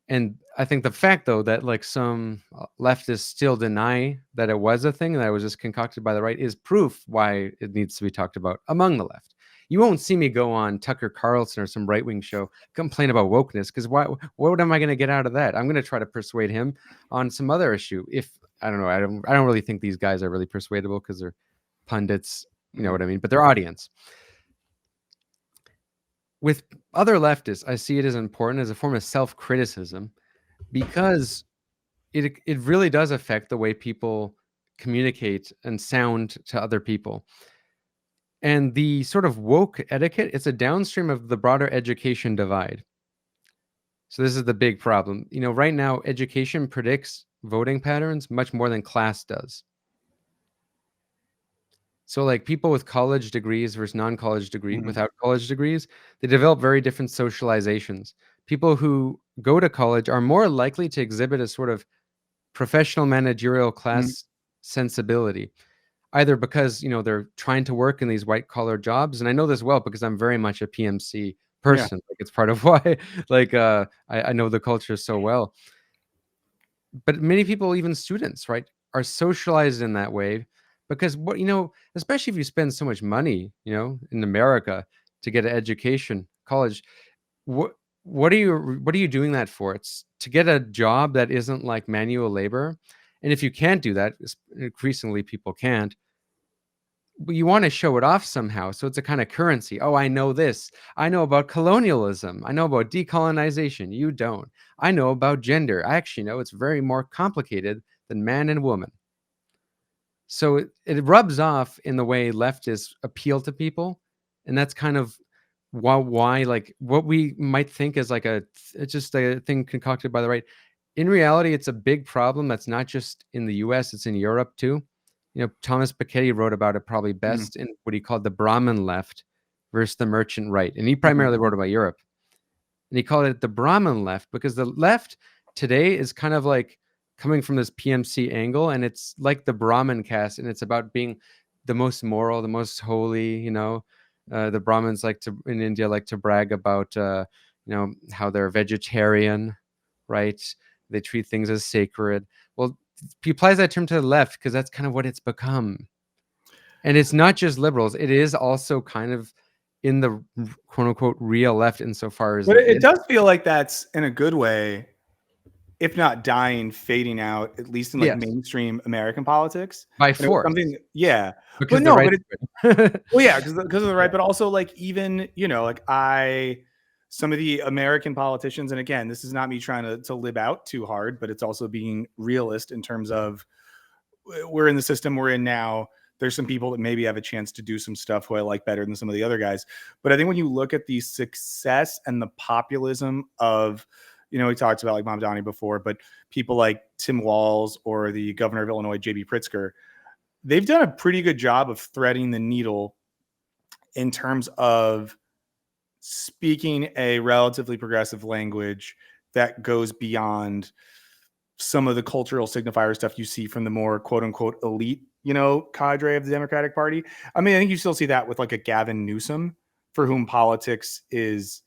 And I think the fact, though, that like some leftists still deny that it was a thing that was just concocted by the right, is proof why it needs to be talked about among the left. You won't see me go on Tucker Carlson or some right-wing show complain about wokeness, because what am I going to get out of that? I'm going to try to persuade him on some other issue. If I don't know, I don't really think these guys are really persuadable, because they're pundits, you know what I mean, but their audience. With other leftists, I see it as important as a form of self-criticism, because it really does affect the way people communicate and sound to other people. And the sort of woke etiquette, it's a downstream of the broader education divide. So this is the big problem. Right now, education predicts voting patterns much more than class does. So like people with college degrees versus non-college degree without college degrees, they develop very different socializations. People who go to college are more likely to exhibit a sort of professional managerial class sensibility, either because they're trying to work in these white collar jobs, and I know this well because I'm very much a PMC Yeah. person. Like it's part of why I know the culture so well. But many people, even students, right, are socialized in that way because especially if you spend so much money, in America to get an education, college, what what are you doing that for? It's to get a job that isn't like manual labor. And if you can't do that, increasingly people can't, but you want to show it off somehow. So it's a kind of currency. Oh, I know this. I know about colonialism. I know about decolonization. You don't. I know about gender. I actually know it's very more complicated than man and woman. So it rubs off in the way leftists appeal to people. And that's kind of why like what we might think is like it's just a thing concocted by the right. In reality, it's a big problem that's not just in the US, it's in Europe too. Thomas Piketty wrote about it probably best in what he called the Brahmin left versus the merchant right. And he primarily wrote about Europe. And he called it the Brahmin left because the left today is kind of like coming from this PMC angle, and it's like the Brahmin caste, and it's about being the most moral, the most holy. The Brahmins in India like to brag about how they're vegetarian, right? They treat things as sacred. Well, he applies that term to the left because that's kind of what it's become. And it's not just liberals, it is also kind of in the quote unquote real left insofar as But it does feel like that's in a good way, if not dying, fading out, at least in like yes, mainstream American politics. by And it was force something, yeah. because But the no, right. but well, yeah, because of the right, but also like even like some of the American politicians, and again, this is not me trying to lib out too hard, but it's also being realist in terms of we're in the system we're in now. There's some people that maybe have a chance to do some stuff who I like better than some of the other guys. But I think when you look at the success and the populism of, we talked about like Mamdani before, but people like Tim Walz or the governor of Illinois, J.B. Pritzker, they've done a pretty good job of threading the needle in terms of speaking a relatively progressive language that goes beyond some of the cultural signifier stuff you see from the more quote unquote elite, cadre of the Democratic Party. I mean, I think you still see that with like a Gavin Newsom, for whom politics is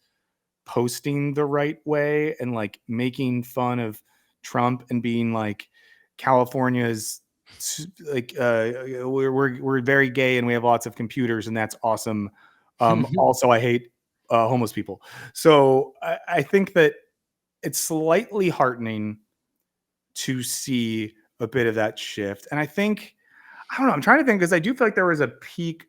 posting the right way and like making fun of Trump and being like California's like we're very gay and we have lots of computers and that's awesome. Also, I hate homeless people. So I think that it's slightly heartening to see a bit of that shift. And I think, I don't know, I'm trying to think because I do feel like there was a peak.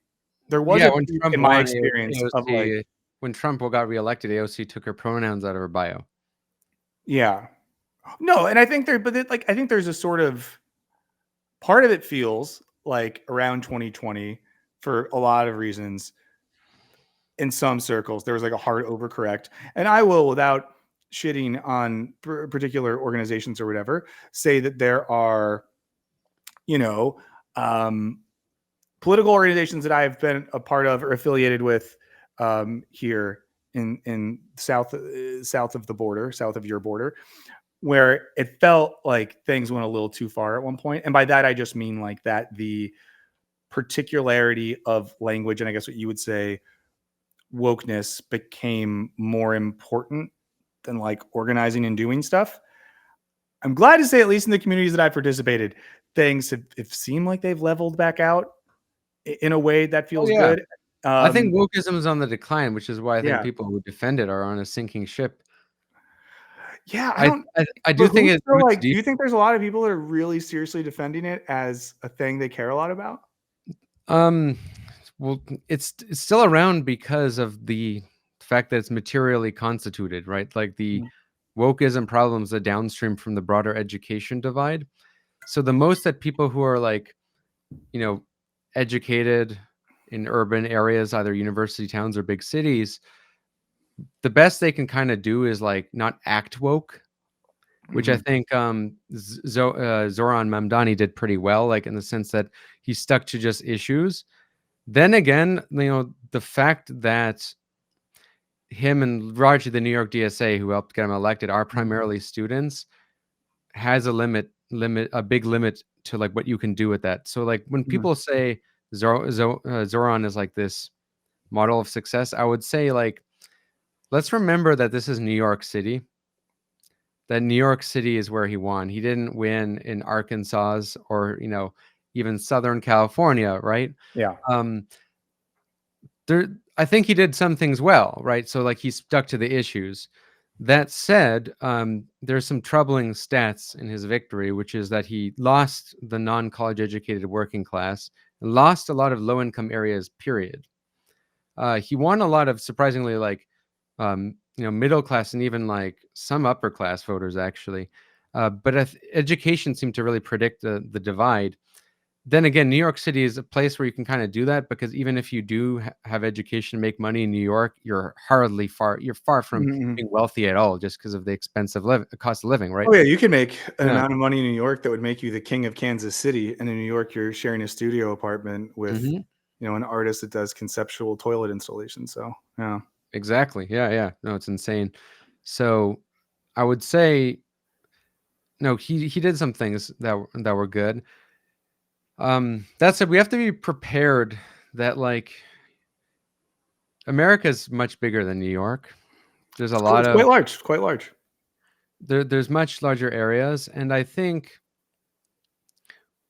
There was Yeah, a when peak Trump in my won, experience of like, AOC, when Trump got reelected, AOC took her pronouns out of her bio. yeah, no. And I think I think there's a sort of part of it feels like around 2020 for a lot of reasons in some circles, there was like a hard overcorrect. And I will, without shitting on particular organizations or whatever, say that there are, you know, um, political organizations that I've been a part of or affiliated with here in south of the border, south of your border, where it felt like things went a little too far at one point. And by that, I just mean like that the particularity of language, and I guess what you would say wokeness became more important than like organizing and doing stuff. I'm glad to say, at least in the communities that I've participated, things have seemed like they've leveled back out in a way that Oh feels yeah, good. I think wokeism is on the decline, which is why I think Yeah. people who defend it are on a sinking ship. Yeah. I I don't, I do but think who's it still roots like, do deep. you think there's a lot of people that are really seriously defending it as a thing they care a lot about? Um, well, it's still around because of the fact that it's materially constituted, right? Like the wokeism problems that downstream from the broader education divide. So the most that people who are like, educated in urban areas, either university towns or big cities, the best they can kind of do is like not act woke, which I think Zoran Mamdani did pretty well, like in the sense that he stuck to just issues. Then again, the fact that him and Raji, the New York DSA, who helped get him elected, are primarily students, has a big limit to like what you can do with that. So like when people say Zoran is like this model of success, I would say like, let's remember that this is New York City. That New York City is where he won. He didn't win in Arkansas or even Southern California, right? Yeah. I think he did some things well, right? So like he stuck to the issues. That said, there's some troubling stats in his victory, which is that he lost the non-college educated working class and lost a lot of low-income areas, period. He won a lot of surprisingly like middle class and even like some upper class voters actually. But education seemed to really predict the divide. Then again, New York City is a place where you can kind of do that, because even if you do have education, make money in New York, you're far from being wealthy at all, just because of the expensive cost of living, right? Oh yeah, you can make an amount of money in New York that would make you the king of Kansas City, and in New York, you're sharing a studio apartment with an artist that does conceptual toilet installation. So yeah, exactly, yeah. No, it's insane. So I would say, no, he did some things that were good. That said, we have to be prepared that like America is much bigger than New York. There's a lot of quite large. There's much larger areas, and I think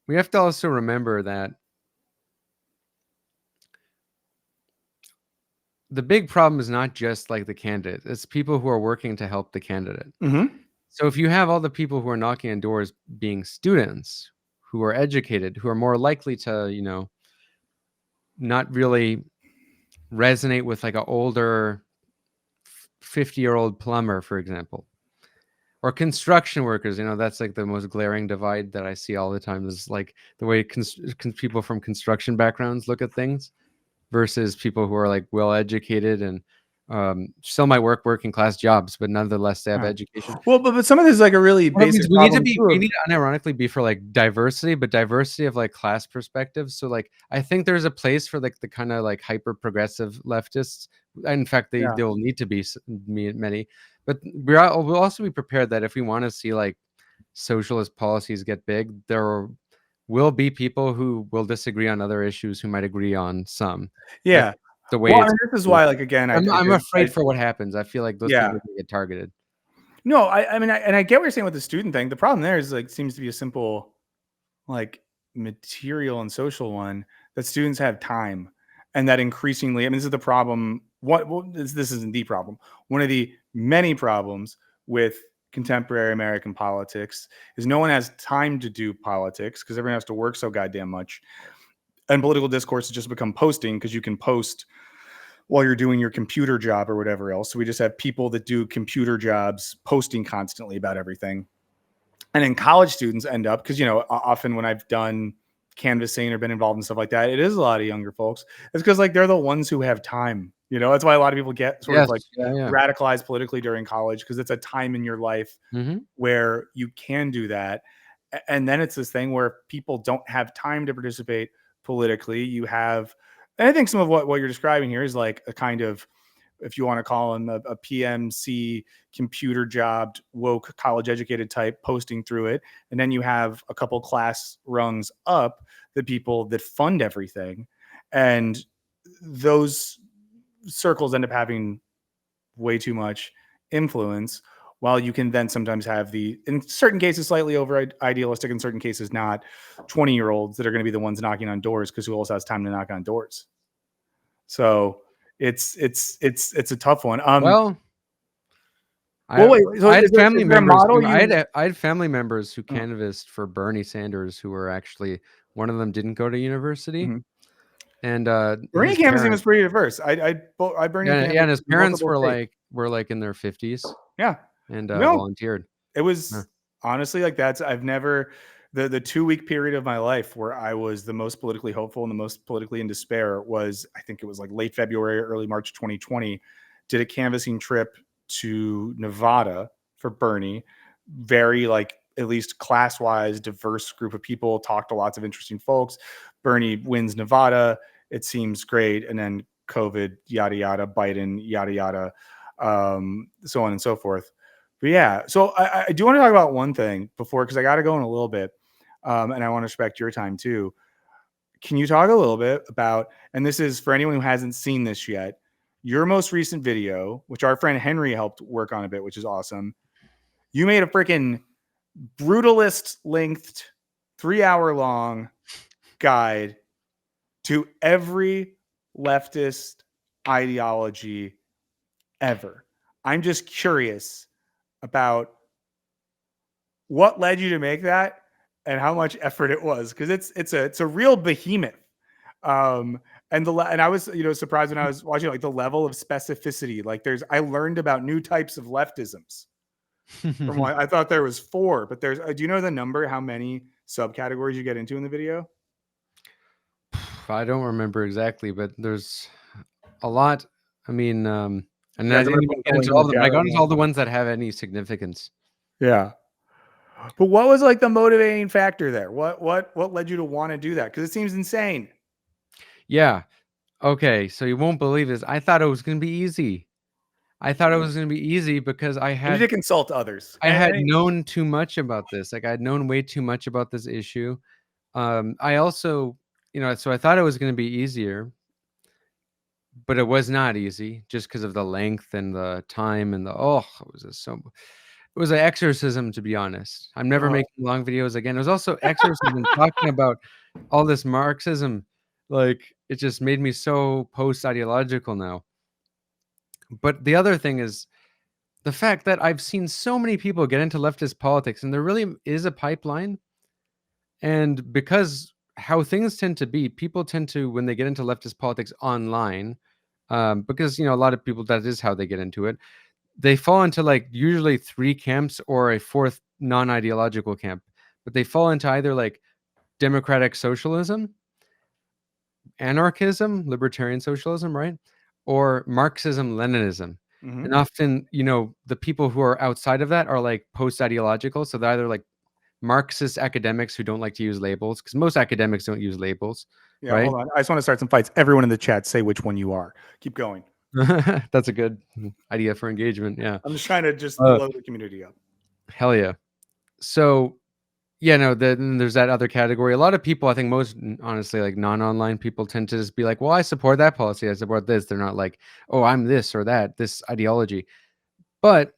we have to also remember that the big problem is not just like the candidate; it's people who are working to help the candidate. So if you have all the people who are knocking on doors being students, who are educated, who are more likely to, not really resonate with like an older 50-year-old plumber, for example, or construction workers, that's like the most glaring divide that I see all the time, is like the way people from construction backgrounds look at things versus people who are like well educated and still might work working class jobs, but nonetheless they have education. Well, but some of this is like a really basic we problem. We need to unironically be for like diversity, but diversity of like class perspectives. So like I think there's a place for like the kind of like hyper progressive leftists. In fact, they will need to be many, but we'll also be prepared that if we want to see like socialist policies get big, there will be people who will disagree on other issues who might agree on some. Yeah. That's the way. Well, I mean, this is why, like, again, I'm afraid for what happens. I feel like those people get targeted. No, I mean, I get what you're saying with the student thing. The problem there is like seems to be a simple, like, material and social one, that students have time, and that increasingly, I mean, this is the problem. This isn't the problem. One of the many problems with contemporary American politics is no one has time to do politics because everyone has to work so goddamn much, and political discourse has just become posting because you can post while you're doing your computer job or whatever else. So we just have people that do computer jobs posting constantly about everything. And then college students end up, because, often when I've done canvassing or been involved in stuff like that, it is a lot of younger folks. It's because like they're the ones who have time. That's why a lot of people get sort of like radicalized politically during college, because it's a time in your life where you can do that. And then it's this thing where people don't have time to participate politically. You have, and I think some of what you're describing here is like a kind of, if you want to call him a PMC computer jobbed, woke, college educated type posting through it. And then you have a couple class rungs up, the people that fund everything. And those circles end up having way too much influence, while you can then sometimes have in certain cases, slightly over idealistic, in certain cases not, 20-year-olds that are going to be the ones knocking on doors, because who else has time to knock on doors? So it's a tough one. Well, wait. So I had family members. I had family members who canvassed for Bernie Sanders, who were actually, one of them didn't go to university, and Bernie canvassing was pretty diverse. I Bernie and his parents were like in their 50s. Yeah. and No, volunteered. it Huh. was honestly like I've never the 2 week period of my life where I was the most politically hopeful and the most politically in despair was, I think it was like late February, early March 2020. Did a canvassing trip to Nevada for Bernie. Very like at least class wise diverse group of people. Talked to lots of interesting folks. Bernie wins Nevada. It seems great, and then COVID, yada yada, Biden, yada yada, so on and so forth. But yeah, so I do want to talk about one thing before, because I got to go in a little bit, and I want to respect your time too. Can you talk a little bit about, and this is for anyone who hasn't seen this yet, your most recent video, which our friend Henry helped work on a bit, which is awesome. You made a freaking brutalist length, 3 hour long guide to every leftist ideology ever. I'm just curious about what led you to make that and how much effort it was, because it's a real behemoth. And I was surprised when I was watching, like, the level of specificity. Like, I learned about new types of leftisms from what I thought there was four, but there's do you know the number, how many subcategories you get into in the video? I don't remember exactly, but there's a lot. I mean, and I Guys, I'm didn't gonna even put the get link into in the all of them. chat I right got into now. all the ones that have any significance. Yeah. But what was like the motivating factor there? What led you to want to do that? Because it seems insane. Yeah. Okay. So you won't believe this. I thought it was going to be easy. I thought it was going to be easy because You need to consult others. I had known too much about this. Like, I'd known way too much about this issue. I also, so I thought it was going to be easier, but it was not easy just because of the length and the time and it was just it was an exorcism, to be honest. I'm never Uh, making long videos again. It was also exorcism talking about all this Marxism. Like, it just made me so post-ideological now. But the other thing is the fact that I've seen so many people get into leftist politics, and there really is a pipeline. And because how things tend to be, people tend to, when they get into leftist politics online, because a lot of people, that is how they get into it. They fall into like usually three camps or a fourth non-ideological camp, but they fall into either like democratic socialism, anarchism, libertarian socialism, right? Or Marxism, Leninism. mhm. And often, the people who are outside of that are like post-ideological. So they're either like Marxist academics who don't like to use labels, because most academics don't use labels, Yeah, right? hold on. I just want to start some fights. Everyone in the chat, say which one you are. Keep going. That's a good idea for engagement. Yeah. I'm just trying to just Uh, blow the community up. Hell yeah. So yeah, no, then there's that other category. A lot of people, I think most honestly, like non-online people tend to just be like, well, I support that policy. I support this. They're not like, oh, I'm this or that, this ideology. But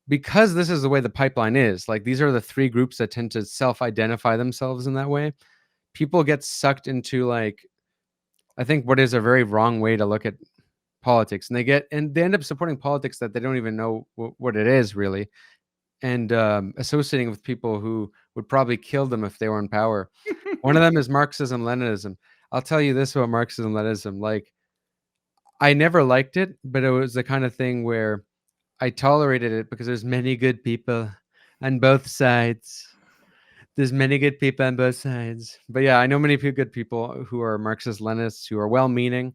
because this is the way the pipeline is, like these are the three groups that tend to self-identify themselves in that way. People get sucked into like, I think what is a very wrong way to look at politics, and they end up supporting politics that they don't even know what it is really, and associating with people who would probably kill them if they were in power. One of them is Marxism Leninism. I'll tell you this about Marxism Leninism: like, I never liked it, but it was the kind of thing where I tolerated it because there's many good people on both sides. There's many good people on both sides. But yeah, I know many good people who are Marxist Leninists who are well-meaning,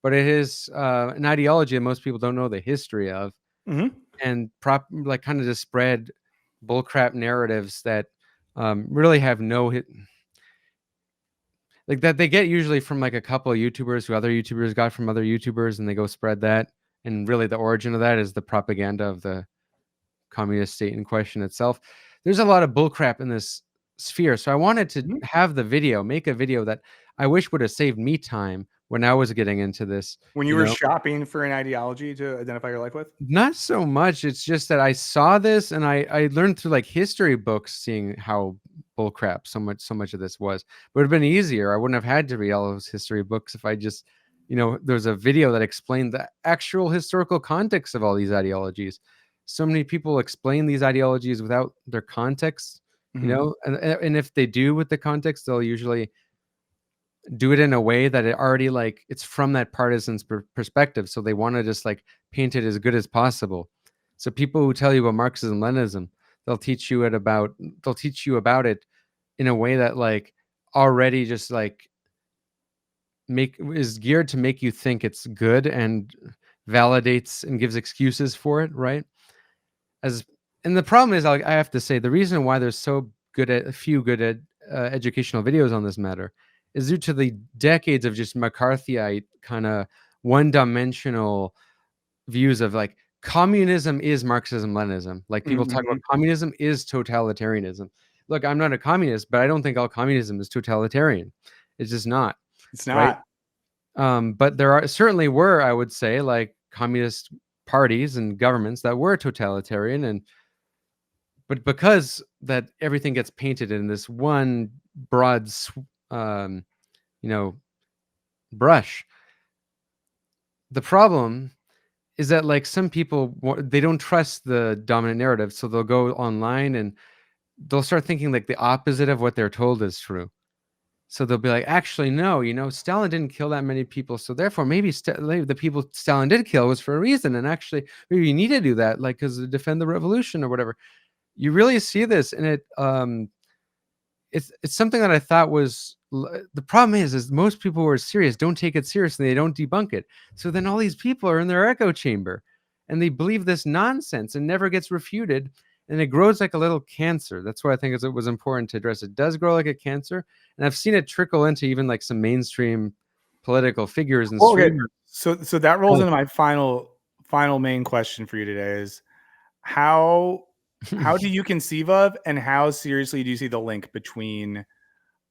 but it is an ideology that most people don't know the history of, Mhm. and like kind of just spread bullcrap narratives that really have no like that they get usually from like a couple of YouTubers who other YouTubers got from other YouTubers, and they go spread that. And really, the origin of that is the propaganda of the communist state in question itself. There's a lot of bullcrap in this sphere. So I wanted to Mhm. make a video that I wish would have saved me time when I was getting into this, When you you were know. shopping for an ideology to identify your life with? Not so much. It's just that I saw this and I learned through like history books, seeing how bullcrap so much of this was. But it would have been easier. I wouldn't have had to read all those history books if I just, there's a video that explained the actual historical context of all these ideologies. So many people explain these ideologies without their context, Mhm. and if they do with the context, they'll usually do it in a way that it already it's from that partisan's perspective. So they want to just like paint it as good as possible. So people who tell you about Marxism, Leninism, they'll teach you about it in a way that like already just like is geared to make you think it's good and validates and gives excuses for it, right? As and the problem is, I have to say, the reason why there's so few good educational videos on this matter is due to the decades of just McCarthyite kind of one-dimensional views of like communism is Marxism, Leninism. Like people talk about communism is totalitarianism. Look, I'm not a communist, but I don't think all communism is totalitarian. It's just not. It's Right. not. But there certainly were, I would say, like communist parties and governments that were totalitarian, but because that everything gets painted in this one broad, um, brush. The problem is that like some people, they don't trust the dominant narrative, so they'll go online and they'll start thinking like the opposite of what they're told is true. So they'll be like, actually, no, Stalin didn't kill that many people. So therefore, maybe the people Stalin did kill was for a reason. And actually, maybe you need to do that, like, because to defend the revolution or whatever. You really see this, and it's something that I thought was the problem is most people who are serious don't take it seriously. They don't debunk it. So then all these people are in their echo chamber, and they believe this nonsense and never gets refuted. And it grows like a little cancer. That's why I think it was important to address. It does grow like a cancer, and I've seen it trickle into even like some mainstream political figures and streamers. So that rolls into my final main question for you today is how do you conceive of and how seriously do you see the link between,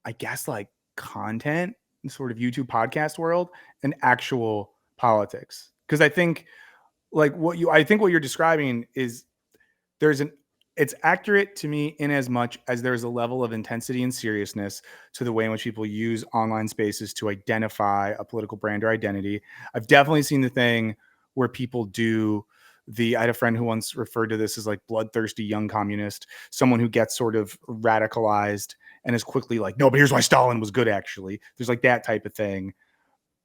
I guess, like content and sort of YouTube podcast world and actual politics? Because I think like what you're describing is it's accurate to me in as much as there's a level of intensity and seriousness to the way in which people use online spaces to identify a political brand or identity. I've definitely seen the thing where people I had a friend who once referred to this as like bloodthirsty young communist, someone who gets sort of radicalized and is quickly like, no, but here's why Stalin was good, actually. There's like that type of thing.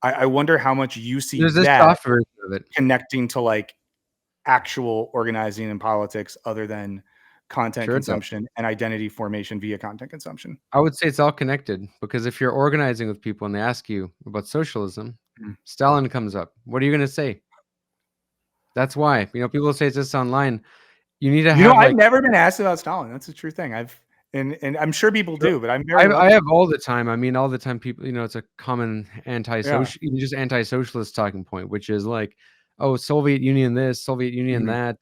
I wonder how much you see There's that soft version of it connecting to like actual organizing in politics other than content consumption and identity formation via content consumption. I would say it's all connected, because if you're organizing with people and they ask you about socialism, Stalin comes up. What are you going to say? That's why, people say it's just online. You need to have I've never been asked about Stalin. That's a true thing. And I'm sure people do, but I have all the time. I mean, all the time people, it's a common just anti-socialist talking point, which is like, oh, Soviet Union this, Soviet Union that.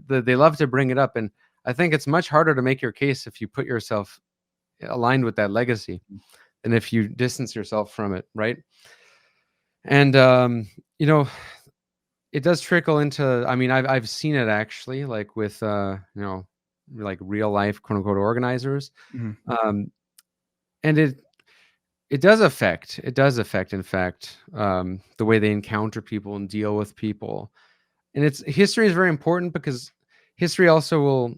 They love to bring it up. And I think it's much harder to make your case if you put yourself aligned with that legacy than if you distance yourself from it, right? And it does trickle into, I mean, I've seen it actually, like with like real life quote unquote organizers. And it does affect, in fact, the way they encounter people and deal with people. And history is very important, because history also will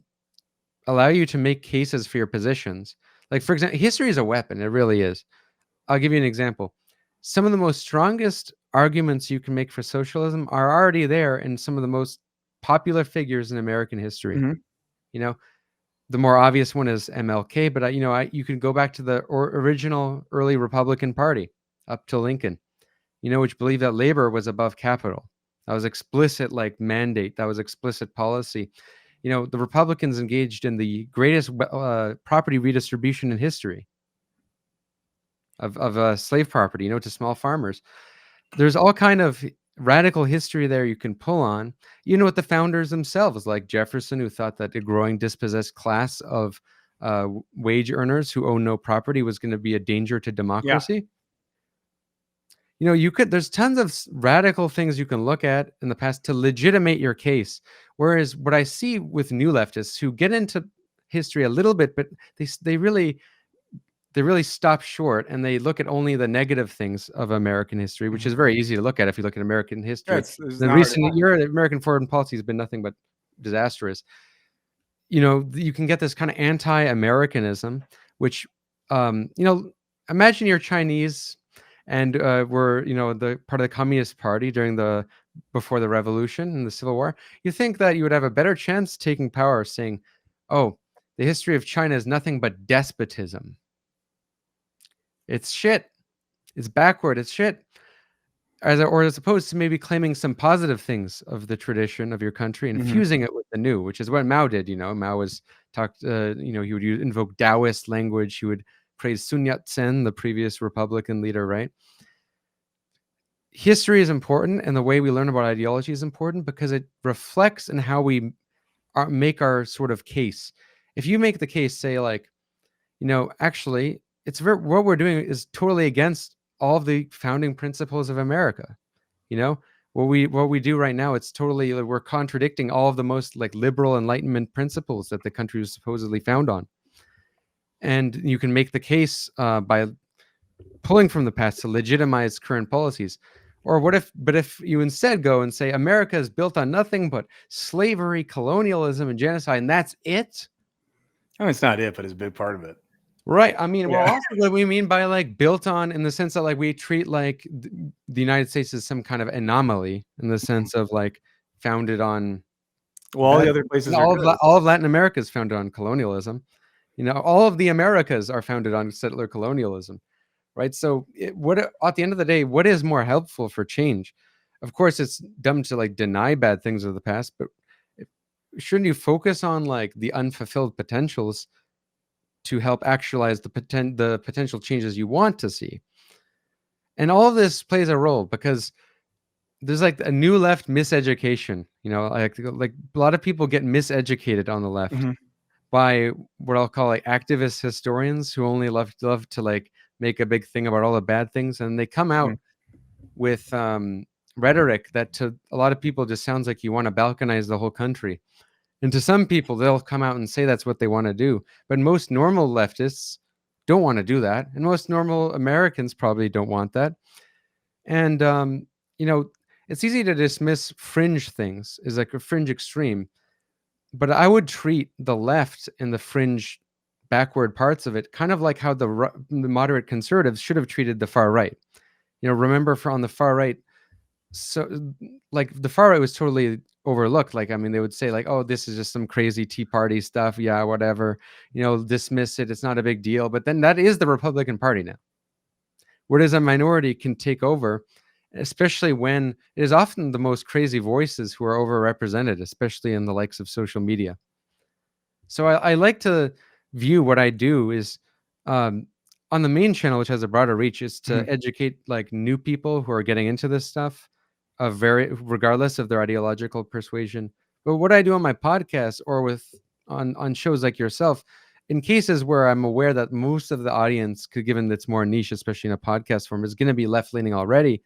allow you to make cases for your positions. Like, for example, history is a weapon. It really is. I'll give you an example. Some of the most strongest arguments you can make for socialism are already there in some of the most popular figures in American history. The more obvious one is MLK, but you can go back to the original early Republican Party up to Lincoln, which believed that labor was above capital. That was explicit, like mandate. That was explicit policy. The Republicans engaged in the greatest property redistribution in history of slave property, to small farmers. There's all kind of radical history there you can pull on. With the founders themselves, like Jefferson, who thought that a growing dispossessed class of wage earners who own no property was going to be a danger to democracy. There's tons of radical things you can look at in the past to legitimate your case. Whereas what I see with new leftists who get into history a little bit, but they really stop short, and they look at only the negative things of American history, which is very easy to look at if you look at American history. The recent year, American foreign policy has been nothing but disastrous. You can get this kind of anti-Americanism, which, imagine you're Chinese and were the part of the Communist Party before the revolution and the Civil War, you think that you would have a better chance taking power saying, "Oh, the history of China is nothing but despotism. It's shit. It's backward. It's shit." As opposed to maybe claiming some positive things of the tradition of your country and Mhm. fusing it with the new, which is what Mao did. Mao was he would invoke Taoist language. He would praise Sun Yat-sen, the previous Republican leader, right? History is important, and the way we learn about ideology is important because it reflects in how we make our sort of case. If you make the case, say like, actually, what we're doing is totally against all of the founding principles of America. What we do right now, it's totally we're contradicting all of the most like liberal Enlightenment principles that the country was supposedly found on. And you can make the case by pulling from the past to legitimize current policies. Or if you instead go and say America is built on nothing but slavery, colonialism, and genocide, and that's it? I mean, it's not it, but it's a big part of it. Right. I mean, well, Yeah. also what we mean by like built on in the sense that like we treat like the United States as some kind of anomaly in the sense of like founded on Well, all the other places are good. all of Latin America is founded on colonialism. All of the Americas are founded on settler colonialism, right? So what at the end of the day, what is more helpful for change? Of course, it's dumb to like deny bad things of the past, but shouldn't you focus on like the unfulfilled potentials to help actualize the potential changes you want to see? And all of this plays a role because there's like a new left miseducation. Like a lot of people get miseducated on the left Mhm. by what I'll call like activist historians who only love to like make a big thing about all the bad things, and they come Mhm. out with rhetoric that to a lot of people just sounds like you want to balkanize the whole country. And to some people, they'll come out and say that's what they want to do. But most normal leftists don't want to do that. And most normal Americans probably don't want that. And, it's easy to dismiss fringe things as like a fringe extreme. But I would treat the left and the fringe backward parts of it kind of like how the moderate conservatives should have treated the far right. Remember on the far right, so like the far right was totally overlooked. Like, I mean, they would say like, "Oh, this is just some crazy Tea Party stuff. Yeah, whatever. Dismiss it. It's not a big deal." But then that is the Republican Party now. Whereas a minority can take over, especially when it is often the most crazy voices who are overrepresented, especially in the likes of social media. So I like to view what I do is um, on the main channel, which has a broader reach, is to Mhm. educate like new people who are getting into this stuff, regardless of their ideological persuasion. But what I do on my podcast or on shows like yourself, in cases where I'm aware that most of the audience, given that's more niche, especially in a podcast form, is going to be left leaning already,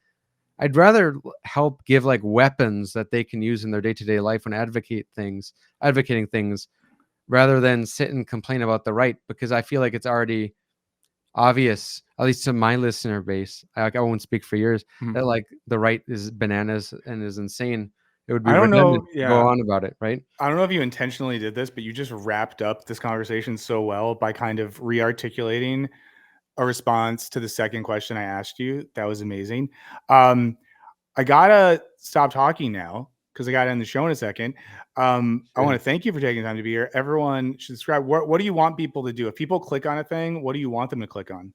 I'd rather help give like weapons that they can use in their day to day life when advocating things rather than sit and complain about the right, because I feel like it's already obvious, at least to my listener base. I won't speak for yours, Mhm. that like the right is bananas and is insane. It would be I don't redundant know. to go Yeah. on about it, right? I don't know if you intentionally did this, but you just wrapped up this conversation so well by kind of re-articulating a response to the second question I asked you. That was amazing. I gotta stop talking now because I gotta end the show in a second. I want Sure. to thank you for taking the time to be here. Everyone should subscribe. What do you want people to do? If people click on a thing, what do you want them to click on?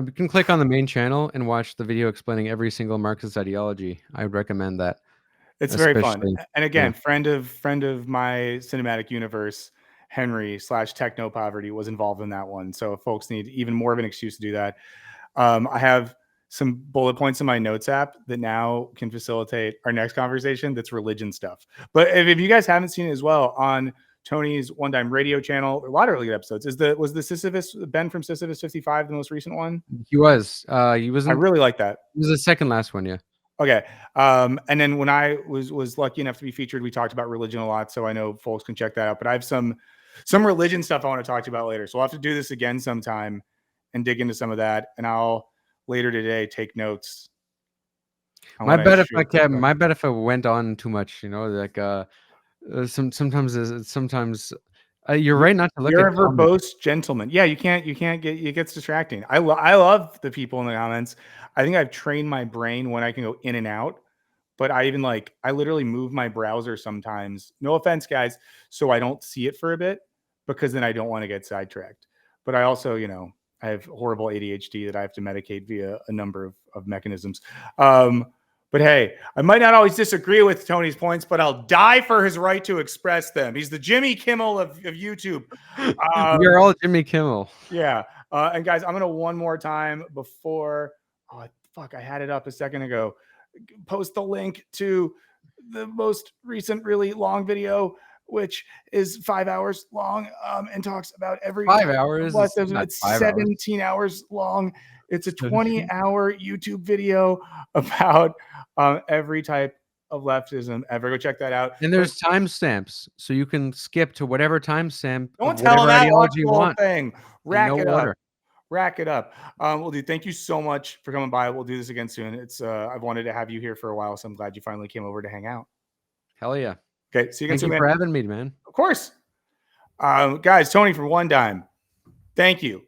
You can click on the main channel and watch the video explaining every single Marxist ideology. I would recommend that, It's very fun. especially. And Yeah. again, friend of my cinematic universe, Henry slash techno poverty was involved in that one. So if folks need even more of an excuse to do that, I have some bullet points in my notes app that now can facilitate our next conversation. That's religion stuff. But if you guys haven't seen it as well on Tony's One Time Radio channel, a lot of really good episodes. Was the Sisyphus Ben from Sisyphus 55 the most recent one? He was. He I wasn't. really like that. He was the second last one. Yeah. Okay. And then when I was lucky enough to be featured, we talked about religion a lot, so I know folks can check that out. But I have some religion stuff I want to talk to you about later. So we'll have to do this again sometime and dig into some of that. And I'll later today take notes on My what I bet if I should talk kept, about. my bet if I went on too much, like sometimes You're right not to look You're at a comments. verbose gentleman. Yeah, you can't get, it gets distracting. I love the people in the comments. I think I've trained my brain when I can go in and out, but I even I literally move my browser sometimes. No offense, guys, so I don't see it for a bit, because then I don't want to get sidetracked. But I also, I have horrible ADHD that I have to medicate via a number of mechanisms. But hey, I might not always disagree with Tony's points, but I'll die for his right to express them. He's the Jimmy Kimmel of YouTube. We are all Jimmy Kimmel. Yeah. And guys, I'm going to one more time before, oh, fuck, I had it up a second ago. Post the link to the most recent really long video, which is 5 hours long, and talks about every 5 hours? It's 17 hours long. It's a 20-hour YouTube video about every type of leftism ever. Go check that out. And there's timestamps, so you can skip to whatever timestamp of Don't tell whatever them that. Watch ideology you the whole want. thing. In no order. Rack it up. Well, dude, thank you so much for coming by. We'll do this again soon. It's I've wanted to have you here for a while, so I'm glad you finally came over to hang out. Hell yeah. Okay, see you again soon, man. Thank you for having me, man. Of course. Guys, Tony from One Dime. Thank you.